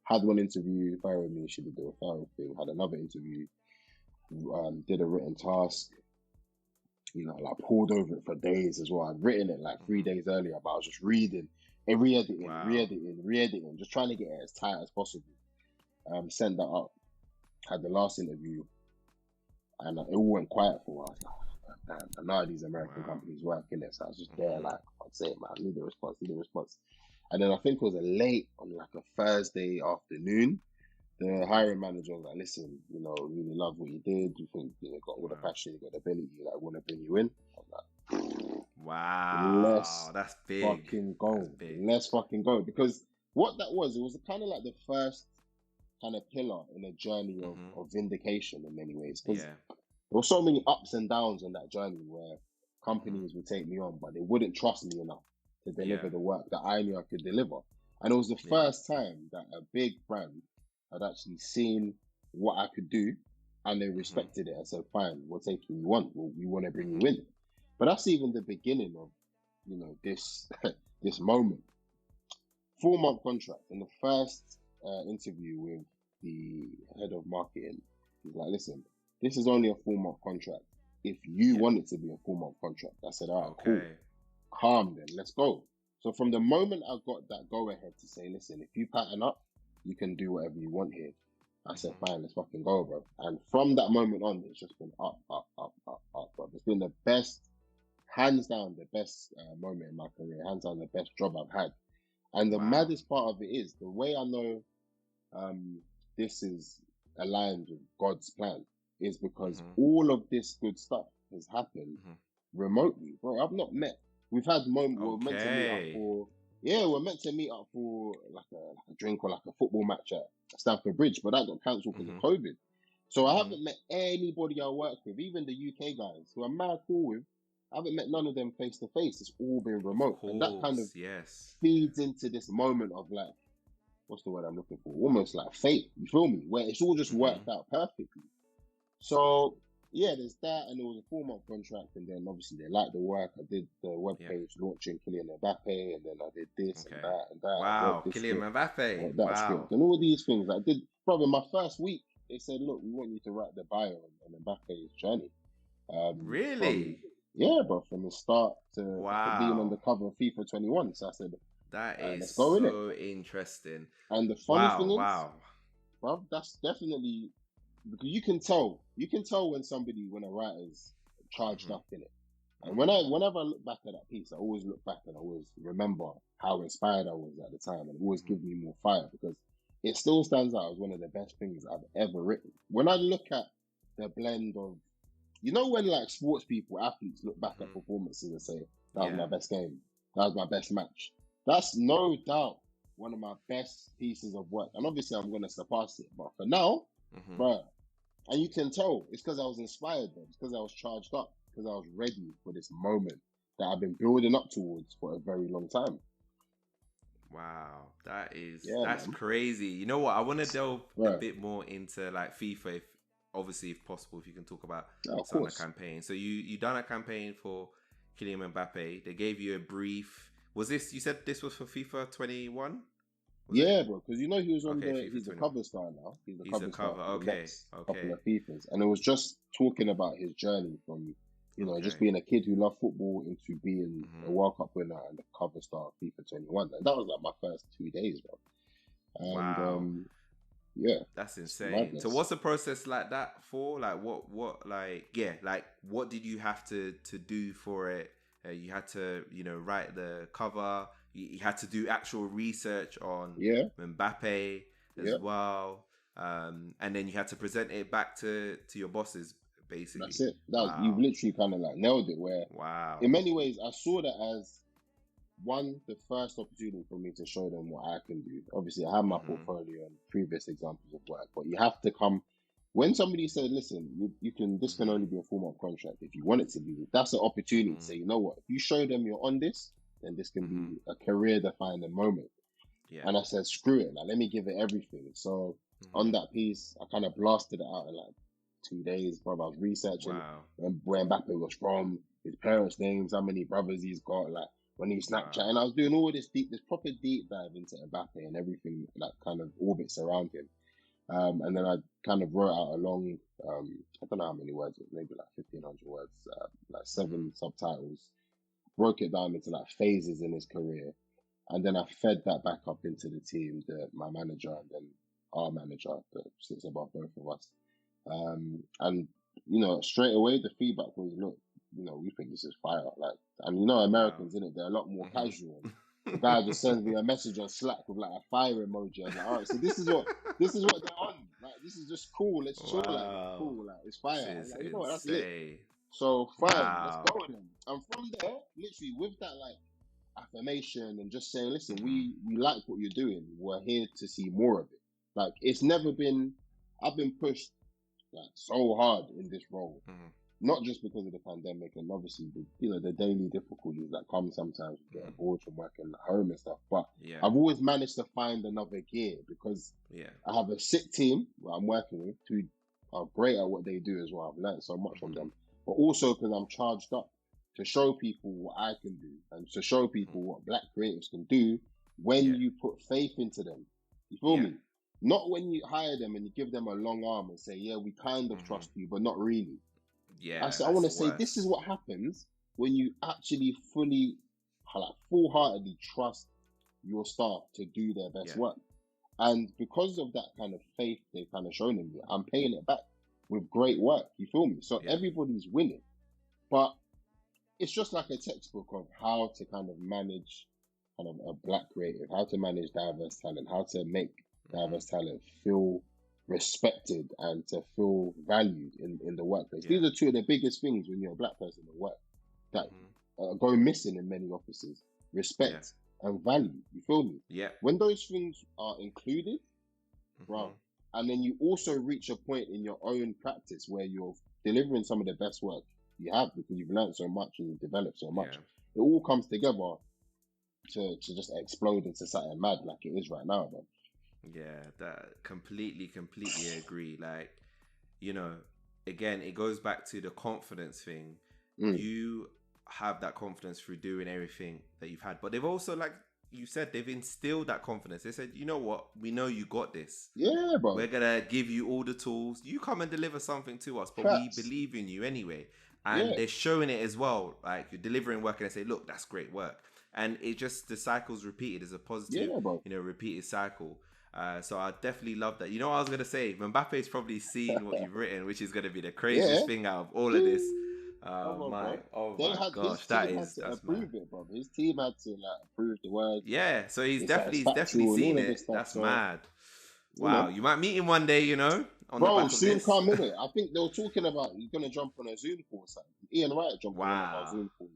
Had one interview, fired me, should have done a firing thing. Had another interview, did a written task. You know, like poured over it for days as well. I'd written it like 3 days earlier, but I was just reading and re-editing, just trying to get it as tight as possible. Sent that up. Had the last interview, and it all went quiet for a while. I was like, man, I know these American companies work in it, so I was just there like, I'd say, man, I need a response. And then I think it was on like a Thursday afternoon, the hiring manager was like, listen, you know, really love what you did. You think you got all the passion, you got the ability, like, want to bring you in. I was like, wow, that's big. Fucking go. Let's fucking go. Because what that was, it was kind of like the first kind of pillar in a journey of vindication in many ways. Because there were so many ups and downs on that journey where companies would take me on, but they wouldn't trust me enough to deliver the work that I knew I could deliver. And it was the first time that a big brand had actually seen what I could do, and they respected it and said, fine, we're taking you on. We want to bring you in. But that's even the beginning of, you know, this this moment. 4-month contract. In the first interview with the head of marketing, he's like, listen, this is only a 4-month contract. If you want it to be a 4-month contract, I said, all right, cool. Calm then, let's go. So from the moment I got that go ahead to say, listen, if you pattern up, you can do whatever you want here. I said, fine, let's fucking go, bro. And from that moment on, it's just been up, bro. It's been the best, hands down, the best moment in my career, hands down, the best job I've had. And the maddest part of it is, the way I know this is aligned with God's plan is because all of this good stuff has happened remotely, bro. I've not met. We've had moments we're meant to meet up for. Yeah, we're meant to meet up for like a drink or like a football match at Stamford Bridge, but that got cancelled because of COVID. So I haven't met anybody I work with, even the UK guys who I'm mad cool with. I haven't met none of them face to face. It's all been remote, and that kind of feeds into this moment of like, what's the word I'm looking for? Almost like fate. You feel me? Where it's all just worked out perfectly. So yeah, there's that, and it was a 4-month contract, and then obviously they liked the work. I did the webpage launching Kylian Mbappe, and then I did this and that and that. Wow, Kylian Mbappe. That script and all these things. I did, probably my first week, they said, look, we want you to write the bio on Mbappe'S journey. Really? Yeah, bro, from the start to being on the Wow. cover of FIFA 21. So I said, That is let's go in it. so interesting. And the funny Wow, thing is, wow. bro, that's definitely because you can tell when a writer's charged Hmm. up in it. And Hmm. whenever I look back at that piece, I always look back and I always remember how inspired I was at the time, and it always gives me more fire because it still stands out as one of the best things I've ever written. When I look at the blend of, when like sports people, athletes look back at Hmm. performances and say, that was Yeah. my best game, that was my best match. That's no doubt one of my best pieces of work. And obviously I'm going to surpass it. But for now, Hmm. bruh, and you can tell it's because I was inspired, bro. It's because I was charged up, because I was ready for this moment that I've been building up towards for a very long time. Wow, Yeah, that's man. crazy. You know what? I want to delve a Right. bit more into like FIFA, if obviously if possible, if you can talk about Yeah, of starting a course. campaign. So you done a campaign for Kylian Mbappe. They gave you a brief. Was this? You said this was for FIFA 21? Was it? Yeah, bro, because he was on Okay, FIFA he's the 21. cover star now. He's the He's the cover star cover. for the Okay, next couple okay, of FIFAs. And it was just talking about his journey from, just okay. being a kid who loved football into being a Hmm. World Cup winner and the cover star of FIFA 21. And that was like my first 2 days, bro. And Wow. yeah, That's it's insane. So madness. what's a process like that for? Like like what did you have to do for it? You had to, write the cover. You had to do actual research on Yeah, Mbappe as yeah. well. And then you had to present it back to your bosses, That's basically. it. You've Wow. literally kind of like nailed it. Where, in Wow. many ways, I saw that as the first opportunity for me to show them what I can do. Obviously, I have my Hmm. portfolio and previous examples of work, but you have to come when somebody said, "Listen, you can. This can Hmm. only be a 4-month contract if you want it to be." That's an opportunity to Hmm. say, you know what? If you show them you're on this, then this can Hmm. be a career-defining moment. Yeah. And I said, screw it. Like, let me give it everything. So on Hmm. that piece, I kind of blasted it out in like 2 days, bro. I was researching Wow. where Mbappe was from, his parents' names, how many brothers he's got, like when he Snapchat. And Wow. I was doing all this proper deep dive into Mbappe and everything that kind of orbits around him. And then I kind of wrote out a long, I don't know how many words, maybe like 1,500 words, like Hmm. 7 subtitles, broke it down into like phases in his career, and then I fed that back up into the team, my manager, and then our manager that sits above both of us. And straight away the feedback was, look, we think this is fire. Like, and Wow. Americans in it, they're a lot more Hmm. casual. The guy just sends me a message on Slack with like a fire emoji. I was like, all right, so this is what they're on. Like, this is just cool. Let's chill. Like, it's Wow. cool. Like, it's This fire. I was is like, you know what? That's lit. insane. So fine, let's Wow. go with them. And from there, literally with that like affirmation and just saying, listen, Hmm. we like what you're doing. We're here to see more of it. Like, it's never been. I've been pushed like so hard in this role, Hmm. not just because of the pandemic and obviously the daily difficulties that come sometimes with getting Hmm. bored from working at home and stuff. But Yeah. I've always managed to find another gear because Yeah. I have a sick team that I'm working with who are great at what they do as well. I've learned so much from Hmm. them, but also because I'm charged up to show people what I can do and to show people Hmm. what black creatives can do when Yeah. you put faith into them. You feel Yeah. me? Not when you hire them and you give them a long arm and say, yeah, we kind of Hmm. trust you, but not really. Yeah. I That's want the to say this is worst. what happens when you actually fully, like, full-heartedly trust your staff to do their best Yeah. work. And because of that kind of faith they've kind of shown in me, I'm paying it back with great work. You feel me? So Yeah. everybody's winning. But it's just like a textbook of how to kind of manage kind of a black creative, how to manage diverse talent, how to make Hmm. diverse talent feel respected and to feel valued in the workplace. Yeah. These are two of the biggest things when you're a black person at work that Hmm. go missing in many offices. Yeah. Respect and value. You feel me? Yeah. When those things are included, Hmm. bro, and then you also reach a point in your own practice where you're delivering some of the best work you have because you've learned so much and you've developed so Yeah. much. It all comes together to just explode into something mad like it is right now, man. Yeah. That completely agree. Like, you know, again, it goes back to the confidence thing. Mm. You have that confidence through doing everything that you've had, but they've also, like you said, they've instilled that confidence. They said, you know what, we know you got this. Yeah, We're bro. gonna give you all the tools. You come and deliver something to us, but we Facts. believe in you anyway. and Yeah, they're showing it as well. Like you're delivering work, and they say, "Look, that's great work," and it just the cycle's repeated. It's a positive, yeah, bro. repeated cycle. So I definitely love that. You know what I was gonna say? Mbappe's probably seen what you've written, which is gonna be the Yeah. craziest thing out of all of this. Come on, bro. Oh They my had his gosh, team had to that's mad. approve it, bro. His team had to like approve the words. Yeah, so It's he's definitely factual and seen all of this it. stuff. That's So mad. you Wow, know, you might meet him one day, on the bro, back of soon this. come in it. I think they were talking about he's gonna jump on a Zoom call or something. Ian Wright jumped on one of our Wow, Zoom calls.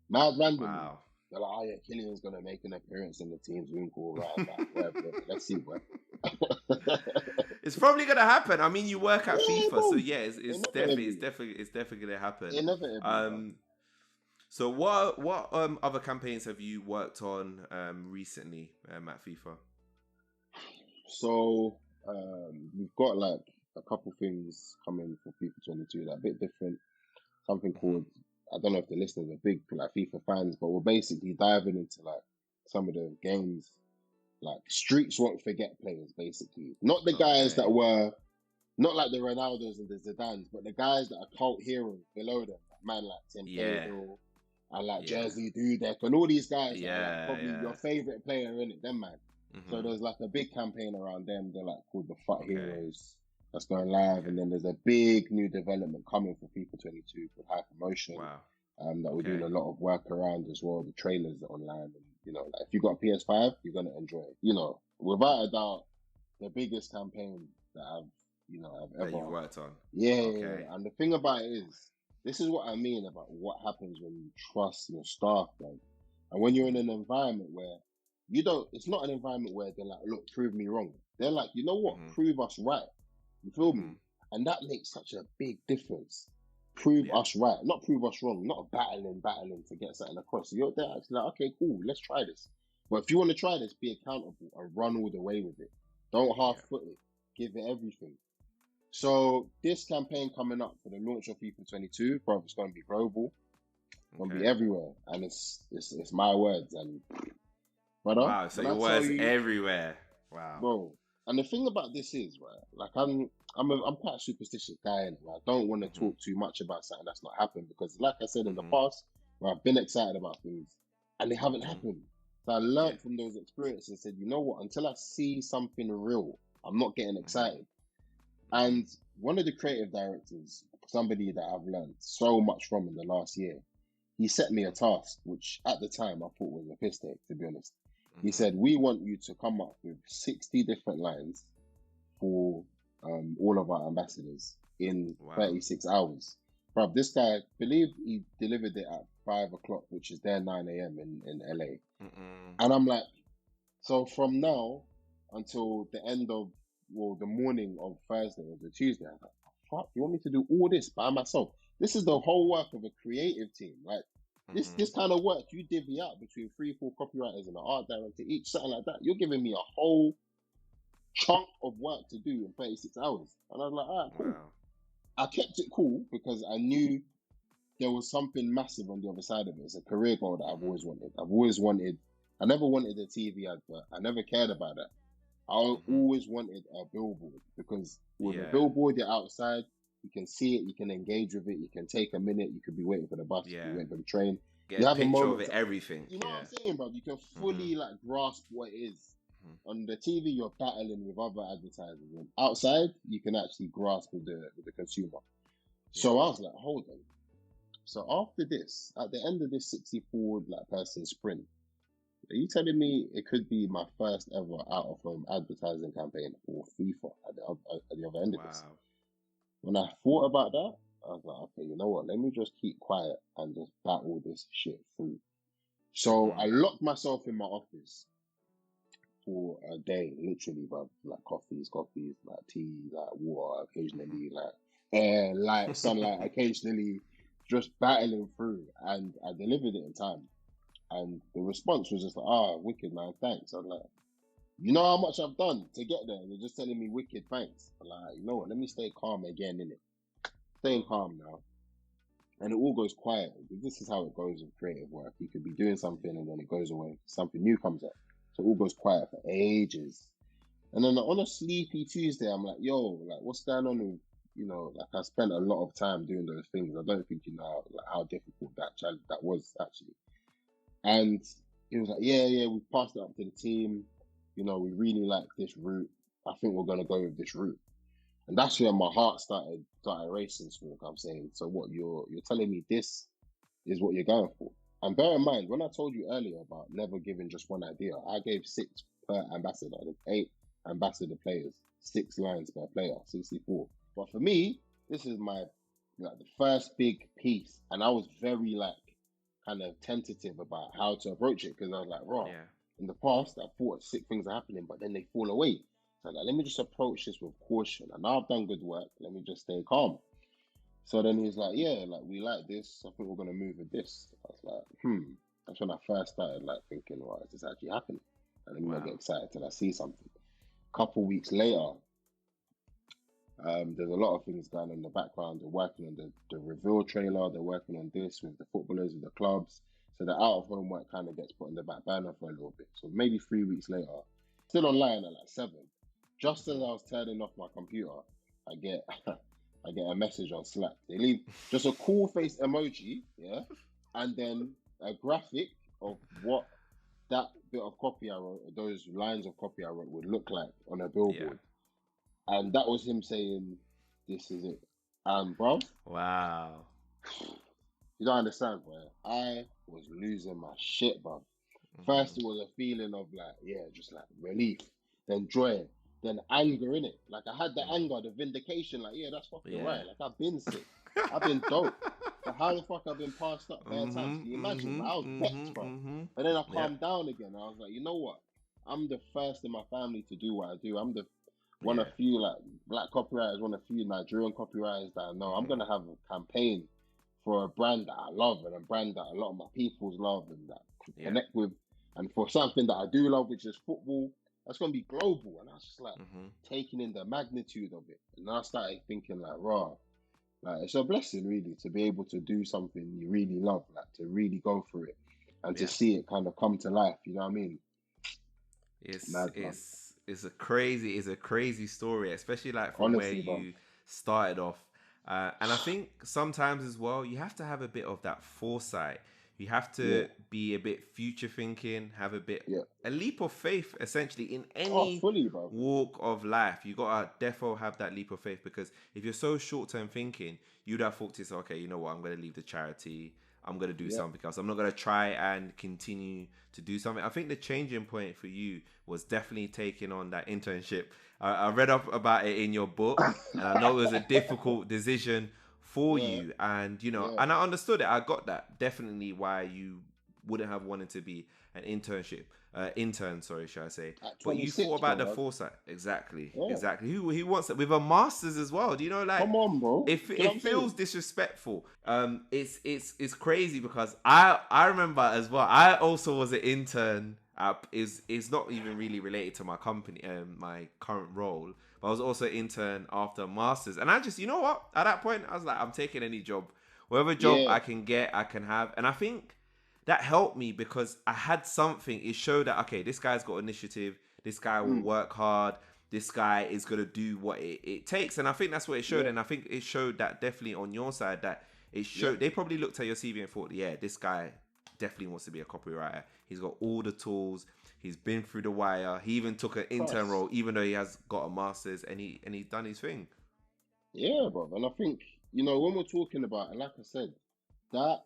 Mad randomly. wow. They're like, oh yeah, Killian's gonna make an appearance in the team Zoom call, right? Whatever. Let's see, bro. It's probably gonna happen. I mean, you work at Yeah, FIFA, so bro. yeah, Inevitably. it's definitely gonna happen. Inevitably, bro. So what other campaigns have you worked on recently at FIFA? So we've got like a couple things coming for FIFA 22 that are a bit different. Something Hmm. called, I don't know if the listeners are big like FIFA fans, but we're basically diving into like some of the games, like streets won't forget players, basically. Not the guys that Okay. were not like the Ronaldos and the Zidanes, but the guys that are cult heroes below them, like man like Tim Yeah. Cahill and like Yeah. Jersey Dudek and all these guys that are like Yeah. probably Yeah. your favorite player in it, them man. So Hmm. there's like a big campaign around them. They're like called the Fut Okay. Heroes. That's going live, Okay. and then there's a big new development coming for FIFA 22 called Hypermotion. Wow. That we're doing Okay. a lot of work around as well. The trailers are online, and like if you got a PS5, you're gonna enjoy it. Without a doubt, the biggest campaign that I've That you ever. worked on. Yeah. Okay. And the thing about it is, this is what I mean about what happens when you trust your staff, man. And when you're in an environment where you don't, it's not an environment where they're like, look, prove me wrong. They're like, you know what, Hmm. prove us right. You feel me? Hmm. And that makes such a big difference. Prove Yeah. us right, not prove us wrong, not battling to get something across. So you're there actually like, okay, cool, let's try this. But if you want to try this, be accountable and run all the way with it. Don't half Yeah. foot it. Give it everything. So this campaign coming up for the launch of FIFA 22, bro, it's going to be global, it's going to be Okay. everywhere, and it's my words, and brother, Wow. So when your I tell words you, everywhere. Wow. bro, and the thing about this is, right, like I'm quite a superstitious guy, and I don't want to Hmm. talk too much about something that's not happened because, like I said in the Hmm. past, where I've been excited about things and they haven't Hmm. happened. So I Yeah. learned from those experiences and said, you know what, until I see something real, I'm not getting excited. And one of the creative directors, somebody that I've learned so much from in the last year, he set me a task, which at the time I thought was a piss take, to be honest. He Hmm. said, we want you to come up with 60 different lines for all of our ambassadors in Wow. 36 hours. Bruv, this guy, believe he delivered it at 5 o'clock, which is their 9 a.m. in LA. Mm-mm. And I'm like, so from now until the end of, the morning of Thursday or the Tuesday, I'm like, fuck, you want me to do all this by myself? This is the whole work of a creative team. Like, this kind of work you divvy out between 3-4 copywriters and an art director each, something like that. You're giving me a whole chunk of work to do in 36 hours. And I was like, all right, cool. Wow. I kept it cool because I knew there was something massive on the other side of it. It's a career goal that I've always wanted. I never wanted a TV advert. I never cared about that. I always wanted a billboard because with a Yeah. billboard, you're outside, you can see it, you can engage with it, you can take a minute, you could be waiting for the bus, you Yeah. could be waiting for the train. Get You a have a picture of moment it, to, everything. you know Yeah. what I'm saying, bro? You can fully like grasp what it is. On the TV, you're battling with other advertisers. And outside, you can actually grasp with the consumer. So I was like, hold on. So after this, at the end of this 64 person sprint, are you telling me it could be my first ever out of home advertising campaign for FIFA at the other end of this? Wow. When I thought about that, I was like, okay, you know what? Let me just keep quiet and just battle this shit through. So I locked myself in my office for a day, literally, bro. Like coffees, like tea, like water, occasionally, like air, light, sunlight, occasionally, just battling through. And I delivered it in time. And the response was just like, wicked, man, thanks. I'm like, you know how much I've done to get there? And you're just telling me wicked thanks. I'm like, you know what? Let me stay calm again, innit? Staying calm now. And it all goes quiet. This is how it goes with creative work. You could be doing something and then it goes away. Something new comes up. So it all goes quiet for ages. And then on a sleepy Tuesday, I'm like, yo, like, what's going on with like I spent a lot of time doing those things. I don't think you know how difficult that challenge that was actually. And he was like, yeah, we passed it up to the team. We really like this route. I think we're gonna go with this route. And that's where my heart started racing. Smoke. I'm saying, so what you're telling me this is what you're going for. And bear in mind, when I told you earlier about never giving just one idea, I gave 6 per ambassador. There's 8 ambassador players, 6 lines per player, 64. But for me, this is my the first big piece, and I was very kind of tentative about how to approach it because I was like, raw. Yeah. In the past, I thought 6 things are happening, but then they fall away. So let me just approach this with caution. And now I've done good work. Let me just stay calm. So then he's like, yeah, we like this. I think we're gonna move with this. I was like, That's when I first started thinking, well, is this actually happening? And then I get excited till I see something. A couple weeks later, there's a lot of things going on in the background. They're working on the reveal trailer. They're working on this with the footballers, with the clubs. So the out of home work kind of gets put on the back burner for a little bit. So maybe 3 weeks later, still online at 7. Just as I was turning off my computer, I get a message on Slack. They leave just a cool face emoji, yeah, and then a graphic of what that bit of copy I wrote, those lines of copy I wrote would look like on a billboard. Yeah. And that was him saying, "This is it." Bro. Wow. You don't understand, bro. I was losing my shit, bro. First, it was a feeling of just relief, then joy, then anger in it. I had the anger, the vindication. That's fucking right. I've been sick, I've been dope. But how the fuck I've been passed up bare times? Can you imagine? I was vexed, bro. But then I calmed down again. I was like, you know what? I'm the first in my family to do what I do. I'm one of few black copywriters, one of few Nigerian copywriters that I know. I'm gonna have a campaign for a brand that I love and a brand that a lot of my peoples love and that I connect with, and for something that I do love, which is football. That's gonna be global. And I was just taking in the magnitude of it, and I started thinking raw. It's a blessing really to be able to do something you really love, to really go for it and to see it kind of come to life. You know what I mean? It's a crazy story, especially from honestly, where you started off. And I think sometimes as well, you have to have a bit of that foresight. You have to be a bit future thinking, have a leap of faith, essentially, in any walk of life. You gotta defo have that leap of faith, because if you're so short term thinking, you'd have thought to yourself, okay, you know what, I'm gonna leave the charity. I'm gonna do something else. I'm not gonna try and continue to do something. I think the changing point for you was definitely taking on that internship. I read up about it in your book, and I know it was a difficult decision for you, and and I understood it. I got that definitely why you wouldn't have wanted to be an intern, should I say? But you thought about the foresight. Exactly. Who wants it with a master's as well? Do you know, come on, bro? It feels disrespectful. It's crazy because I remember as well. I also was an intern. Is not even really related to my company, my current role. But I was also an intern after a master's, and I just, you know what? At that point, I was like, I'm taking any job, whatever job I can get, I can have, and I think that helped me because I had something. It showed that, okay, this guy's got initiative. This guy will work hard. This guy is going to do what it takes. And I think that's what it showed. And I think it showed that definitely on your side, that it showed, they probably looked at your CV and thought, this guy definitely wants to be a copywriter. He's got all the tools. He's been through the wire. He even took an intern role, even though he has got a master's, and he's done his thing. Yeah, bro. And I think, when we're talking about, and like I said, that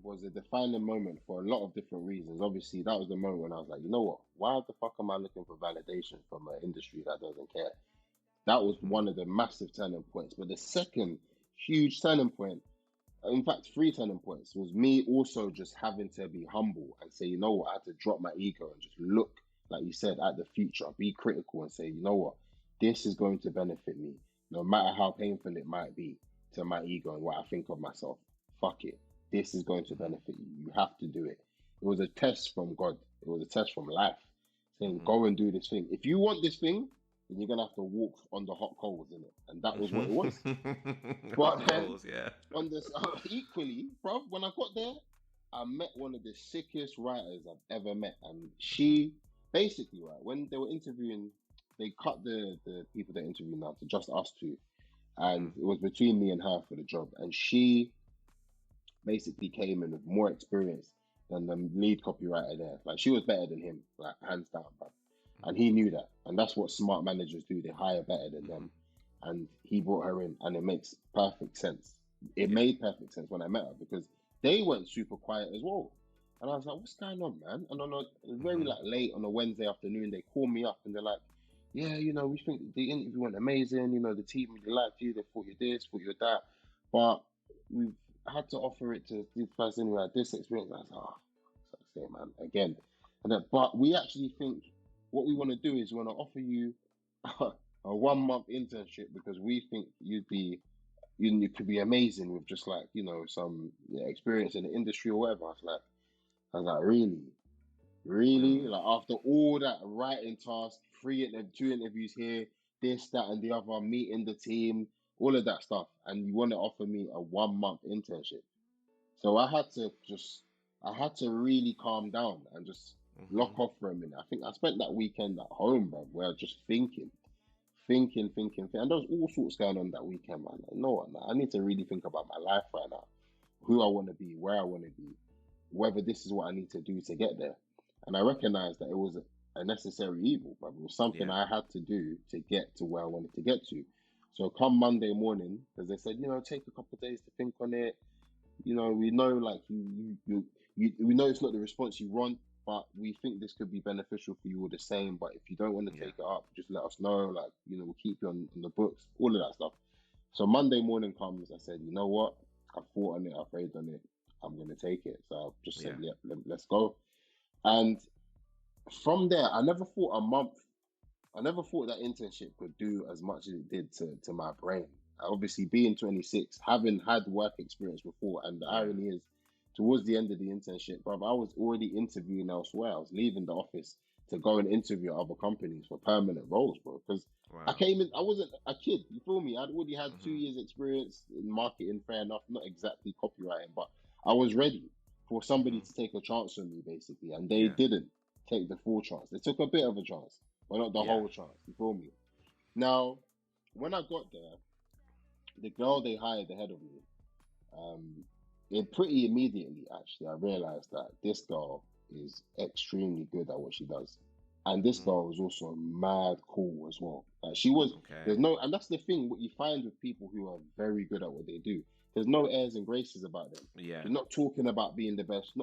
was a defining moment for a lot of different reasons. Obviously, that was the moment when I was like, you know what? Why the fuck am I looking for validation from an industry that doesn't care? That was one of the massive turning points. But the second huge turning point, in fact, 3 turning points, was me also just having to be humble and say, you know what? I had to drop my ego and just look, like you said, at the future, be critical and say, you know what? This is going to benefit me, no matter how painful it might be to my ego and what I think of myself. Fuck it. This is going to benefit you. You have to do it. It was a test from God. It was a test from life, saying, go and do this thing. If you want this thing, then you're going to have to walk on the hot coals in it. And that was what it was. But then, on this, equally, bro, when I got there, I met one of the sickest writers I've ever met. And she, basically, when they were interviewing, they cut the people they interviewed now to just us two. and it was between me and her for the job. And she basically came in with more experience than the lead copywriter there. Like, she was better than him, like, hands down, bro. And he knew that. And that's what smart managers do. They hire better than them. And he brought her in, and it makes perfect sense. It made perfect sense when I met her, because they weren't super quiet as well. And I was like, what's going on, man? And on a very like late on a Wednesday afternoon, they call me up and they're like, yeah, you know, we think the interview went amazing. You know, the team really liked you. They thought you this, thought you that. But we've had to offer it to this person who had this experience. I was like, oh, say, man, again. And then, but we actually think what we want to do is we want to offer you a 1 month internship, because we think you could be amazing with just like, you know, some experience in the industry or whatever. I was like, really? Like, after all that writing task, 2 interviews here, this, that, and the other, meeting the team, all of that stuff, and you want to offer me a 1 month internship? So I had to really calm down and just lock off for a minute. I think I spent that weekend at home, bro, where I was just thinking. And there was all sorts going on that weekend, man. Like, no, I need to really think about my life right now, who I want to be, where I want to be, whether this is what I need to do to get there. And I recognized that it was a necessary evil, but it was something I had to do to get to where I wanted to get to. So come Monday morning, because they said, you know, take a couple of days to think on it. You know, we know like we know it's not the response you want, but we think this could be beneficial for you all the same. But if you don't want to take it up, just let us know. Like, you know, we'll keep you on the books, all of that stuff. So Monday morning comes, I said, you know what? I thought on it, I prayed on it. I'm going to take it. So I just said, let's go. And from there, I never thought that internship could do as much as it did to my brain. Obviously, being 26, having had work experience before, and the irony is, towards the end of the internship, bro, I was already interviewing elsewhere. I was leaving the office to go and interview other companies for permanent roles, bro. Because I came in, I wasn't a kid, you feel me? I'd already had 2 years experience in marketing, fair enough, not exactly copywriting, but I was ready for somebody to take a chance on me, basically. And they didn't take the full chance. They took a bit of a chance, but not the whole chance, you feel me? Now, when I got there, the girl they hired ahead of me, it pretty immediately, actually, I realized that this girl is extremely good at what she does. And this girl was also mad cool as well. She was, and that's the thing, what you find with people who are very good at what they do. There's no airs and graces about them. Yeah. They're not talking about being the best,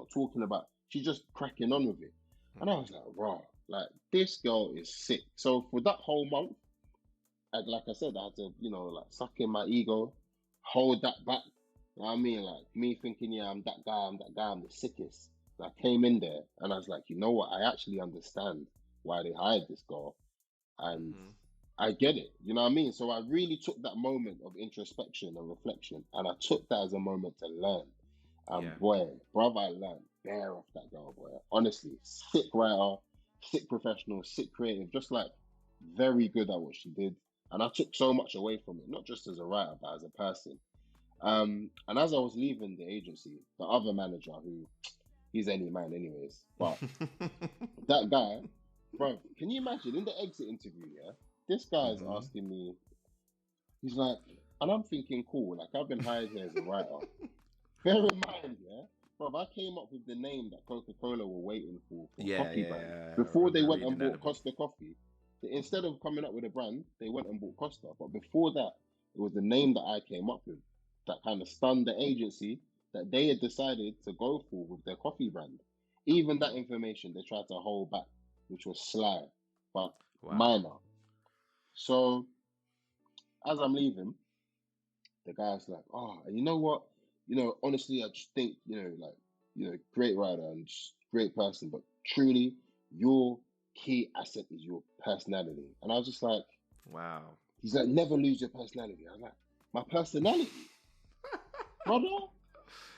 she's just cracking on with it. And I was like, wow, like, this girl is sick. So for that whole month, like I said, I had to, you know, like, suck in my ego, hold that back. You know what I mean? Like, me thinking, I'm that guy, I'm the sickest. And I came in there and I was like, you know what? I actually understand why they hired this girl. And I get it. You know what I mean? So I really took that moment of introspection and reflection, and I took that as a moment to learn. And boy, brother, I learned bare off that girl, boy. Honestly, sick writer, sick professional, sick creative, just like very good at what she did. And I took so much away from it, not just as a writer, but as a person. And as I was leaving the agency, the other manager, who he's any man anyways, but that guy, bro, can you imagine in the exit interview, this guy is asking me, he's like, and I'm thinking, cool, like, I've been hired here as a writer. Bear in mind, bro, I came up with the name that Coca-Cola were waiting for coffee brand. Before they went and bought Costa Coffee, instead of coming up with a brand, they went and bought Costa. But before that, it was the name that I came up with that kind of stunned the agency, that they had decided to go for with their coffee brand. Even that information they tried to hold back, which was sly, but minor. So as I'm leaving, the guy's like, oh, and you know what? You know, honestly, I just think, great writer and just great person, but truly, your key asset is your personality. And I was just like, wow. He's like, never lose your personality. I was like, my personality? Brother,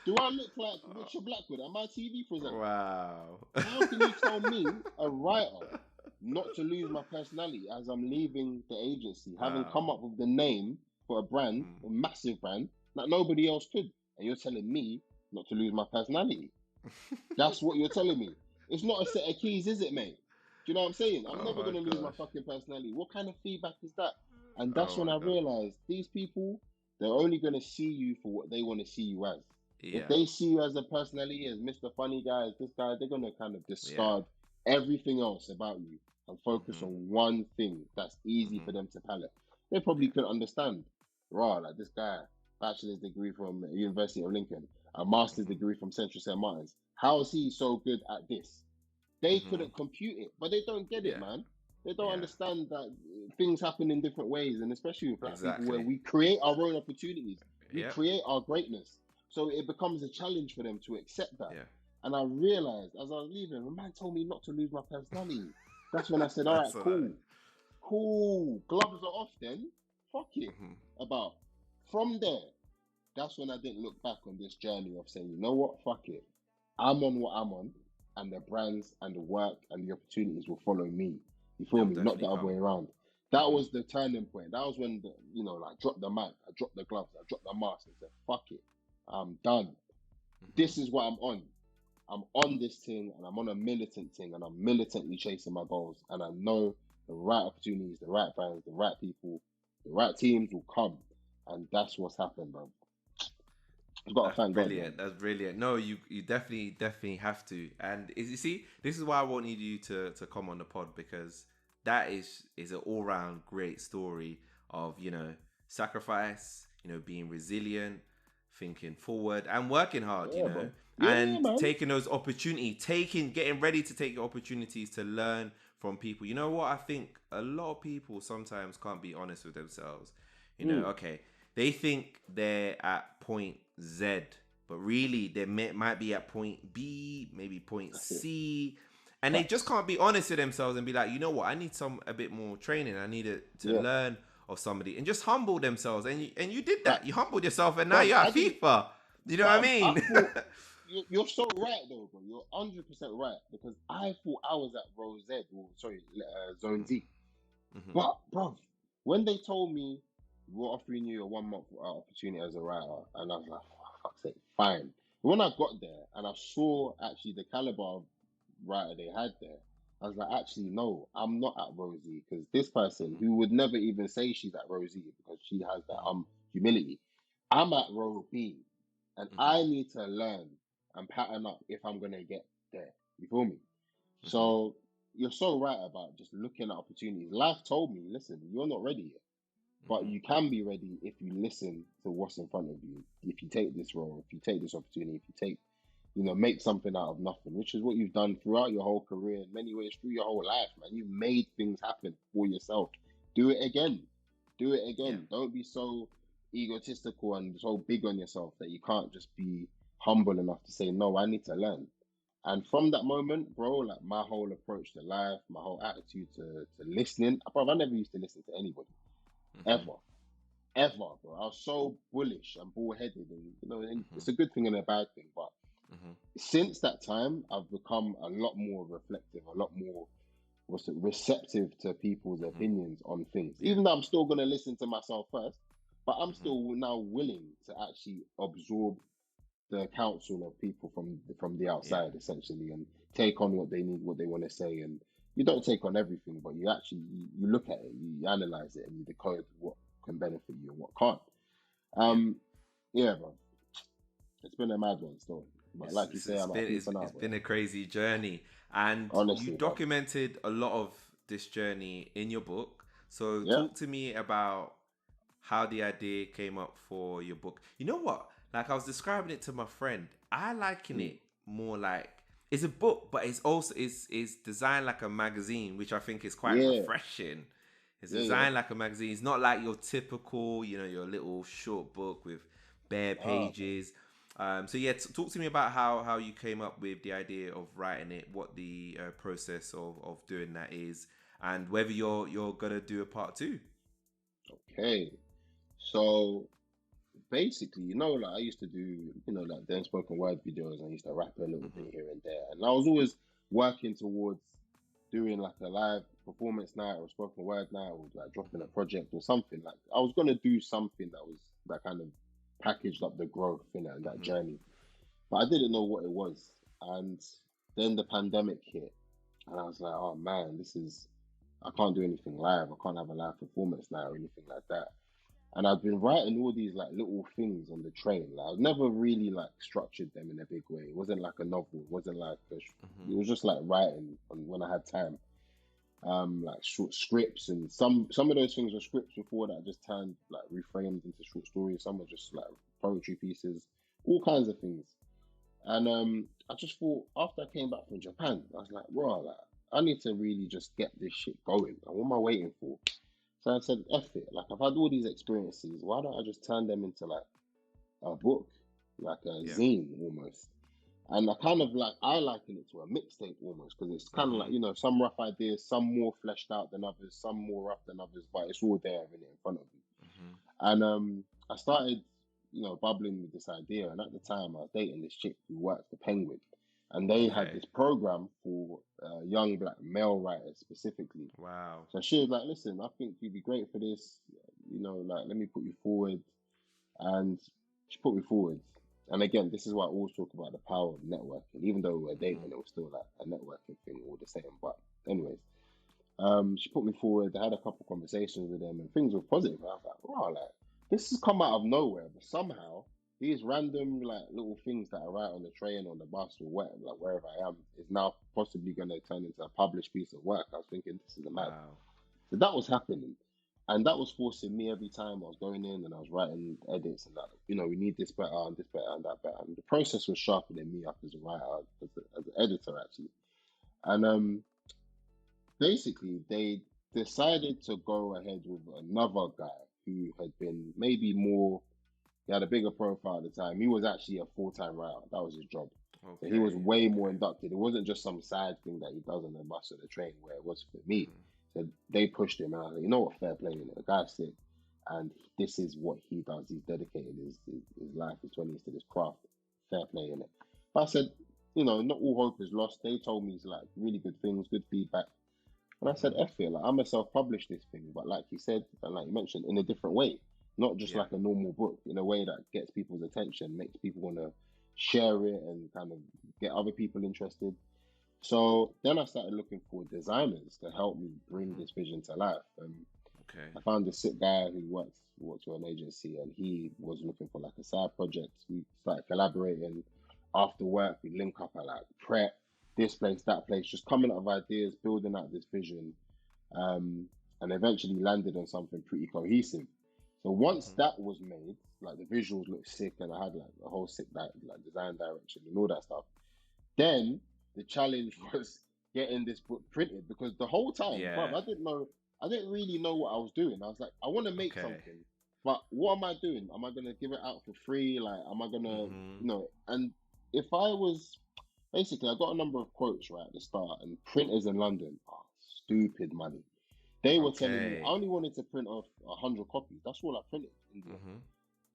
do I look like Richard Blackwood? Am I a TV presenter? Wow. How can you tell me, a writer, not to lose my personality as I'm leaving the agency, having come up with the name for a brand, a massive brand, that nobody else could? And you're telling me not to lose my personality. That's what you're telling me. It's not a set of keys, is it, mate? Do you know what I'm saying? I'm never going to lose my fucking personality. What kind of feedback is that? And that's Oh when my I god. realized these people, they're only going to see you for what they want to see you as. If Yeah. they see you as a personality, as Mr. Funny Guy, as this guy, they're going to kind of Yeah. discard everything else about you and focus Mhm. on one thing that's easy Mhm. for them to palate. They probably Yeah. couldn't understand. Raw, like this guy, bachelor's degree from University of Lincoln, a master's Mhm. degree from Central St. Martin's. How is he so good at this? They Mhm. couldn't compute it, but they don't get it, Yeah. man. They don't Yeah. understand that things happen in different ways, and especially with black people, where Exactly. we create our own opportunities, we Yep. create our greatness. So it becomes a challenge for them to accept that. Yeah. And I realized as I was leaving, the man told me not to lose my personality. That's when I said, all right, That's all right. cool, cool, gloves are off then. Fuck it. Mhm. About from there, that's when I didn't look back on this journey of saying, you know what, fuck it. I'm on what I'm on, and the brands and the work and the opportunities will follow me. You feel They'll me? Not definitely the other come. way around. That Mhm. was the turning point. That was when like dropped the mic, I dropped the gloves, I dropped the mask, and said, "Fuck it, I'm done. Mhm. This is what I'm on. I'm on this thing, and I'm on a militant thing, and I'm militantly chasing my goals. And I know the right opportunities, the right brands, the right people, the right teams will come, and that's what's happened, bro. I've got to That's thank God, man. brilliant. That's brilliant. No, you definitely have to. And you see, this is why I wanted you to come on the pod, because that is an all round great story of sacrifice, being resilient, thinking forward, and working hard. Yeah, bro. Yeah, And man. taking those opportunities, getting ready to take your opportunities to learn from people. You know what? I think a lot of people sometimes can't be honest with themselves. Mm, Okay, they think they're at point Z, but really they might be at point B, maybe point that's it. C, and they just Facts. can't be honest with themselves and be like, you know what, I need a bit more training. I need to Yeah, learn of somebody and just humble themselves. And you did that. You facts. humbled yourself, and now Bruv, you're I at didn't, FIFA. You know what I bruv, I mean? thought, you're so right though, bro. You're 100% right because I thought I was at row Z, or sorry, zone Z. Mhm. But, bruv, when they told me we're offering you a 1 month opportunity as a writer, and I was like, for fuck's sake, fine. When I got there and I saw actually the caliber of writer they had there, I was like, actually, no, I'm not at Rosie because this person Mhm. who would never even say she's at Rosie because she has that Mhm. humility, I'm at row B, and Mhm. I need to learn and pattern up if I'm gonna get there. You feel me? Mhm. So you're so right about just looking at opportunities. Life told me, listen, you're not ready yet, but Mhm. you can be ready if you listen to what's in front of you. If you take this role, if you take this opportunity, if you take, make something out of nothing, which is what you've done throughout your whole career, in many ways through your whole life, man. You've made things happen for yourself. Do it again. Do it Yeah. again. Don't be so egotistical and so big on yourself that you can't just be humble enough to say, no, I need to learn. And from that moment, bro, like my whole approach to life, my whole attitude to listening, bro, I never used to listen to anybody, Mhm. ever, ever, bro. I was so bullish and bullheaded, and and Mhm. it's a good thing and a bad thing. But Mhm. since that time, I've become a lot more reflective, a lot more receptive to people's Mhm. opinions on things. Yeah. Even though I'm still gonna listen to myself first, but I'm Mhm. still now willing to actually absorb the counsel of people from the Yeah. outside essentially and take on what they need, what they want to say. And you don't take on everything, but you actually you look at it, you analyze it, and you decode what can benefit you and what can't. Yeah. um yeah, bro, it's been a mad one still, but It's, like you it's, say, it's I'm at been it's, FIFA now, it's bro. been a crazy journey, and you Honestly, bro. documented a lot of this journey in your book. So Yeah. talk to me about how the idea came up for your book. You know what? Like I was describing it to my friend, I liken Mm. it more like it's a book, but it's also it's designed like a magazine, which I think is quite Yeah. refreshing. It's Yeah. Yeah. designed like a magazine. It's not like your typical, your little short book with bare Ah, bro. pages. So yeah, talk to me about how you came up with the idea of writing it, what the process of doing that is, and whether you're gonna do a part two. Okay. So basically, like I used to do, like then spoken word videos. I used to rap a little bit Mhm. here and there, and I was always working towards doing like a live performance night or spoken word night, or like dropping a Mhm. project or something. Like I was gonna do something that kind of packaged up the growth in it and that Mhm. journey, but I didn't know what it was. And then the pandemic hit, and I was like, oh man, this is. I can't do anything live. I can't have a live performance now or anything like that. And I've been writing all these like little things on the train. Like I've never really like structured them in a big way. It wasn't like a novel. It wasn't like it was just like writing when I had time. Like short scripts, and some of those things were scripts before that I just turned like reframed into short stories. Some were just like poetry pieces, all kinds of things. And I just thought after I came back from Japan, I was like, bro, like, I need to really just get this shit going. Like, what am I waiting for? So I said, F it. Like, I've had all these experiences. Why don't I just turn them into like a book, like a zine almost? And I liken it to a mixtape almost, because it's kind of like, some rough ideas, some more fleshed out than others, some more rough than others, but it's all there in front of you. And I started, bubbling with this idea. And at the time, I was dating this chick who worked for Penguin, and they had this program for young black male writers specifically. Wow. So she was like, listen, I think you'd be great for this. Like, let me put you forward. And she put me forward. And again, this is why I always talk about the power of networking. Even though we were dating, it was still like a networking thing all the same. But anyways, she put me forward. I had a couple conversations with them, and things were positive. And I was like, wow, like, this has come out of nowhere. But somehow, these random like little things that I write on the train, on the bus, or whatever, like wherever I am, is now possibly going to turn into a published piece of work. I was thinking, this is a mad. Wow. So that was happening. And that was forcing me every time I was going in and I was writing edits and that, we need this better and this better and that better. And the process was sharpening me up as a writer, as an editor, actually. And basically, they decided to go ahead with another guy who had been maybe more, he had a bigger profile at the time. He was actually a full-time writer. That was his job. Okay. So he was way more inducted. It wasn't just some side thing that he does on the bus or the train where it was for me. So they pushed him, and I was like, you know what, fair play, the guy's sick, and this is what he does. He's dedicated his life, his 20s to this craft. Fair play, innit? But I said, not all hope is lost. They told me like really good things, good feedback. And I said, F it, like, I'm gonna self-publish this thing, but like you said, and like you mentioned, in a different way. Not just like a normal book, in a way that gets people's attention, makes people want to share it and kind of get other people interested. So then I started looking for designers to help me bring this vision to life. I found a sick guy who works for an agency, and he was looking for like a side project. We started collaborating after work. We link up at like prep, this place, that place, just coming up with ideas, building out this vision, and eventually landed on something pretty cohesive. So once that was made, like the visuals looked sick, and I had like a whole sick like design direction and all that stuff. Then the challenge was getting this book printed, because the whole time, bruv, I didn't really know what I was doing. I was like, I want to make something, but what am I doing? Am I going to give it out for free? Like, am I going to, and if I was, basically, I got a number of quotes right at the start, and printers in London are stupid money. They were telling me, I only wanted to print off 100 copies. That's all I printed in India.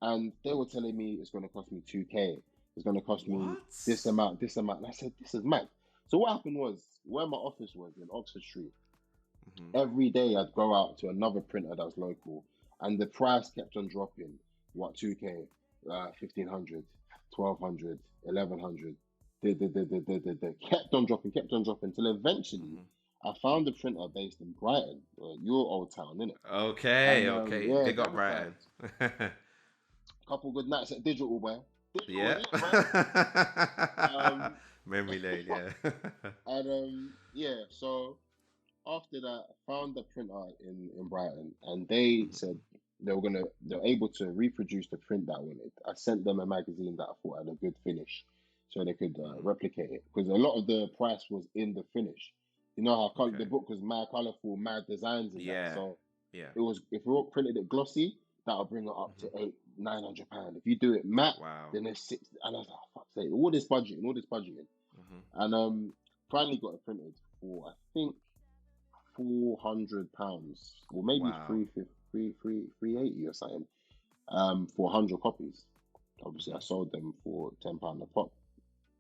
And they were telling me it's going to cost me 2K. It's going to cost me this amount. And I said, this is mad. So what happened was, where my office was in Oxford Street, every day I'd go out to another printer that was local, and the price kept on dropping. 2K, 1,500, 1,200, 1,100. Kept on dropping, till eventually I found a printer based in Brighton, your old town, innit? Okay. Yeah, big up Brighton. Couple good nights at Digital, boy. Memory lane, yeah. And so after that, I found a printer in Brighton, and they said they're able to reproduce the print that I wanted. I sent them a magazine that I thought had a good finish, so they could replicate it, because a lot of the price was in the finish. You know how the book was mad colorful, mad designs and that. So it was, if we printed it glossy, that'll bring it up to £800-900. If you do it matte, then it's £6. And I was like, fuck's sake, all this budgeting. And finally got it printed for, I think, £400, or maybe 380 or something, for 100 copies. Obviously, I sold them for £10 a pop.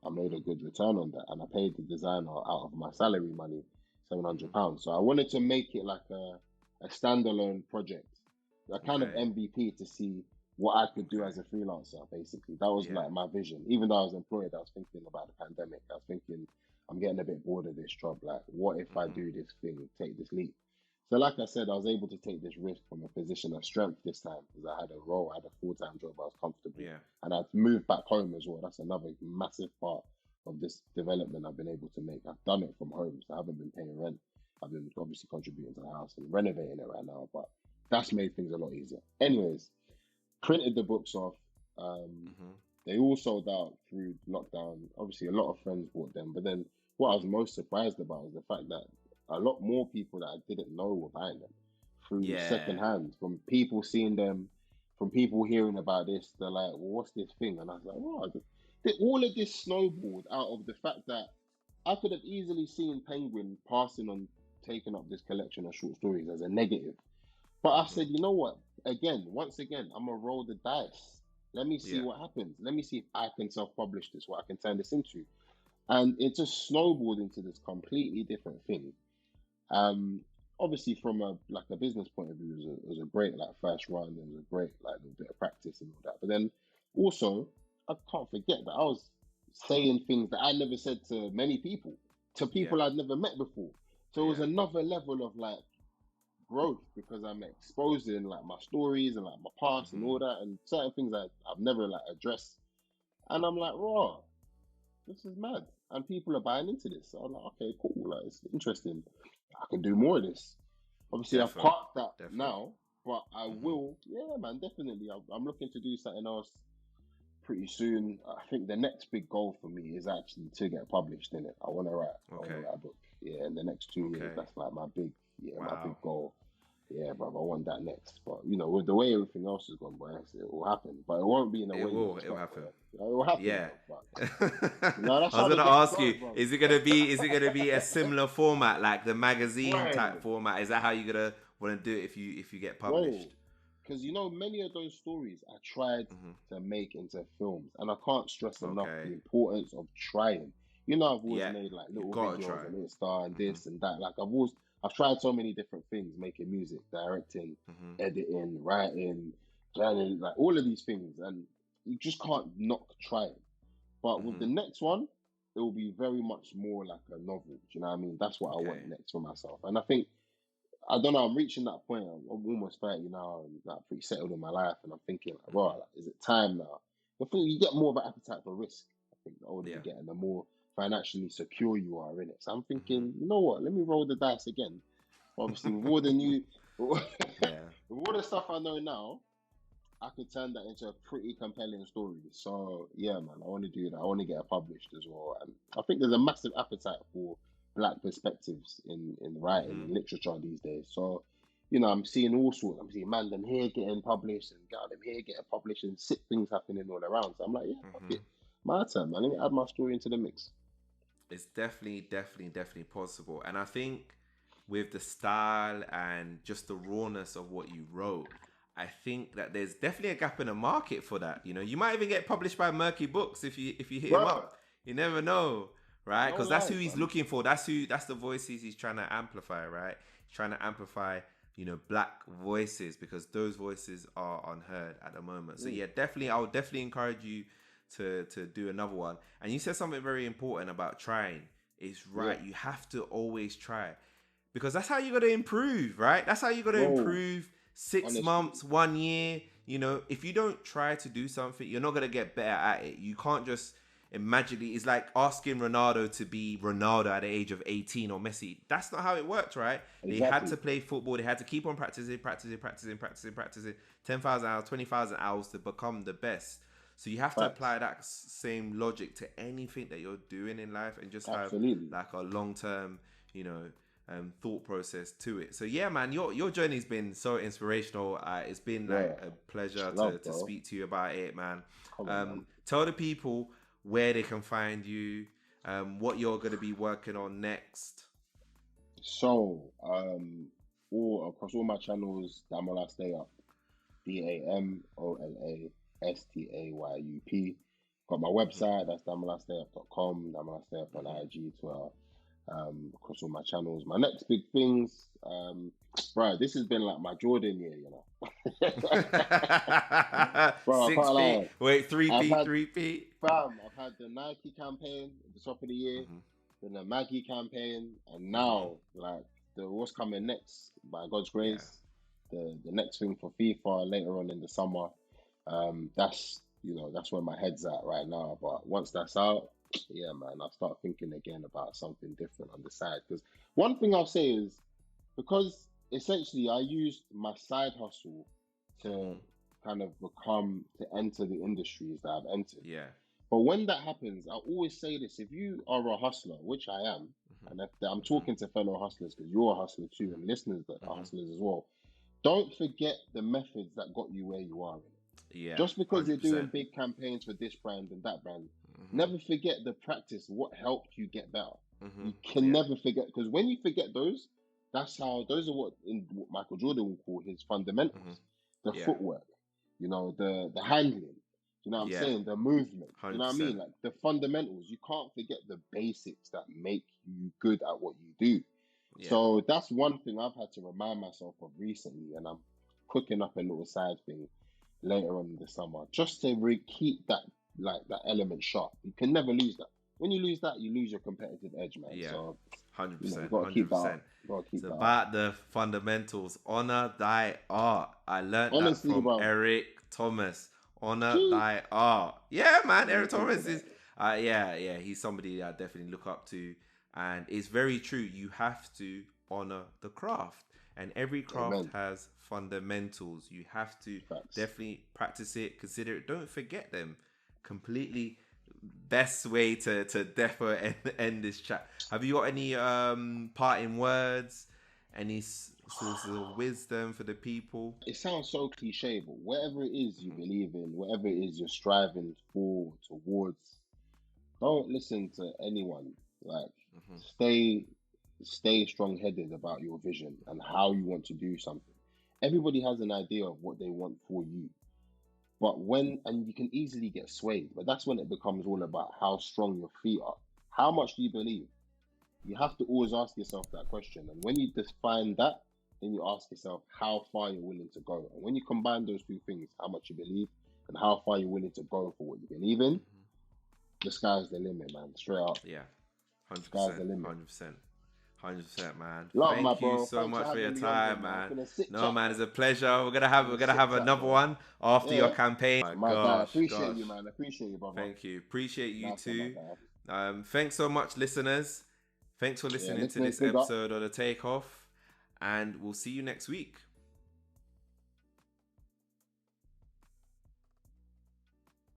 I made a good return on that, and I paid the designer out of my salary money £700. So I wanted to make it like a standalone project, a kind of MVP, to see what I could do as a freelancer. Basically, that was like my vision. Even though I was employed, I was thinking about the pandemic. I was thinking, I'm getting a bit bored of this job. Like, what if I do this thing, take this leap? So like I said, I was able to take this risk from a position of strength this time because I had a role, I had a full-time job, I was comfortable. Yeah. And I've moved back home as well. That's another massive part of this development I've been able to make. I've done it from home, so I haven't been paying rent. I've been obviously contributing to the house and renovating it right now, but that's made things a lot easier. Anyways, printed the books off. They all sold out through lockdown. Obviously, a lot of friends bought them, but then what I was most surprised about is the fact that a lot more people that I didn't know were buying them through secondhand, from people seeing them, from people hearing about this. They're like, well, what's this thing? And I was like, oh, all of this snowballed out of the fact that I could have easily seen Penguin passing on taking up this collection of short stories as a negative. But I said, you know what? Once again, I'm going to roll the dice. Let me see what happens. Let me see if I can self-publish this, what I can turn this into. And it just snowballed into this completely different thing. Obviously, from a business point of view, it was a great first run. It was a great little bit of practice and all that. But then also, I can't forget that I was saying things that I never said to many people, to people I'd never met before. So it was another level of growth because I'm exposing my stories and my past and all that, and certain things that I've never addressed. And I'm like, raw, this is mad. And people are buying into this. So I'm like, okay, cool. It's interesting. I can do more of this. Obviously, I've parked that now, but I will. Yeah, man, definitely. I'm looking to do something else pretty soon. I think the next big goal for me is actually to get published in it. I want to write a book. Yeah, in the next 2 years. That's my big goal. Yeah, bro, I want that next. But with the way everything else is going, boy, it will happen. But it won't be in a way. It'll happen. It will happen. Yeah. Though, I was gonna ask you, is it gonna be a similar format, like the magazine type format? Is that how you're gonna want to do it if you get published? Because many of those stories I tried to make into films, and I can't stress enough the importance of trying. I've always made little videos on Insta and this and that. I've tried so many different things, making music, directing, editing, writing, planning, all of these things, and you just can't not try it. But with the next one, it will be very much more like a novel. Do you know what I mean? That's what I want next for myself. And I think, I don't know, I'm reaching that point. I'm almost 30 now and pretty settled in my life. And I'm thinking, is it time now? I think you get more of an appetite for risk. I think the older you get and the more financially secure you are in it. So I'm thinking, you know what? Let me roll the dice again. Obviously, with all the with all the stuff I know now, I could turn that into a pretty compelling story. So yeah, man, I want to do that. I want to get it published as well. And I think there's a massive appetite for Black perspectives in writing and literature these days. So, I'm seeing all sorts. I'm seeing man them here getting published and got them here getting published and sick things happening all around. So I'm like, fuck it. My turn, man. Let me add my story into the mix. It's definitely possible. And I think with the style and just the rawness of what you wrote, I think that there's definitely a gap in the market for that. You might even get published by Murky Books if you hit him up. You never know, right? Because that's who he's looking for. That's the voices he's trying to amplify, right? He's trying to amplify, Black voices because those voices are unheard at the moment. So yeah, I would definitely encourage you to do another one. And you said something very important about trying. It's right. You have to always try because that's how you got to improve, right? That's how you got to improve. 6 months, 1 year, if you don't try to do something, you're not going to get better at it. You can't just magically, it's like asking Ronaldo to be Ronaldo at the age of 18 or Messi. That's not how it worked, right? Exactly. They had to play football. They had to keep on practicing 10,000 hours, 20,000 hours to become the best. So you have to apply that same logic to anything that you're doing in life and just have a long-term, thought process to it. So yeah, man, your journey's been so inspirational. It's been a pleasure to speak to you about it, man. Tell the people where they can find you, what you're going to be working on next. So all across all my channels, Damola Stay Up, DAMOLASTAYUP. Got my website, that's damolasstayup.com, Damola Stay Up on IG, Twitter. Across all my channels. My next big things, bro, this has been like my Jordan year, Bro, 6 feet. Wait, 3 feet. Fam, I've had the Nike campaign at the top of the year, then the Maggie campaign, and now the what's coming next, by God's Yeah. grace, the next thing for FIFA later on in the summer. That's that's where my head's at right now. But once that's out, yeah, man, I'll start thinking again about something different on the side. Because one thing I'll say is because essentially I used my side hustle to kind of enter the industries that I've entered. Yeah. But when that happens, I always say this: if you are a hustler, which I am, and if I'm talking to fellow hustlers because you're a hustler too, and listeners that are hustlers as well, don't forget the methods that got you where you are. Yeah. Just because you're 100%. doing big campaigns for this brand and that brand, never forget the practice, what helped you get better. You can never forget, because when you forget those are what Michael Jordan will call his fundamentals. The footwork, the handling. You know what I'm saying? The movement. 100%. You know what I mean? Like the fundamentals. You can't forget the basics that make you good at what you do. Yeah. So that's one thing I've had to remind myself of recently, and I'm cooking up a little side thing later on in the summer, just to keep that element sharp. You can never lose that. When you lose that, you lose your competitive edge, man. Yeah. So 100%. gotta keep that. It's about the fundamentals. Honor thy art. I learned Honestly, that from bro. Eric Thomas. Honor thy art. Yeah, man. Eric Thomas is he's somebody I definitely look up to. And it's very true. You have to honor the craft. And every craft has fundamentals. You have to definitely practice it, consider it. Don't forget them. Completely best way to defo end this chat. Have you got any parting words? Any sources of wisdom for the people? It sounds so cliche, but whatever it is you believe in, whatever it is you're striving for, towards, don't listen to anyone. Like, stay strong-headed about your vision and how you want to do something. Everybody has an idea of what they want for you. But and you can easily get swayed, but that's when it becomes all about how strong your feet are. How much do you believe? You have to always ask yourself that question. And when you define that, then you ask yourself how far you're willing to go. And when you combine those two things, how much you believe and how far you're willing to go for what you believe in, the sky's the limit, man. Straight up. Yeah. 100%. Sky's the limit. 100%, man. Thank you so much for your time, man. No, man, it's a pleasure. We're gonna have another one after your campaign. My guy, I appreciate you, man. I appreciate you, brother. Thank you. Appreciate you too. Thanks so much, listeners. Thanks for listening to this episode of The Takeoff, and we'll see you next week.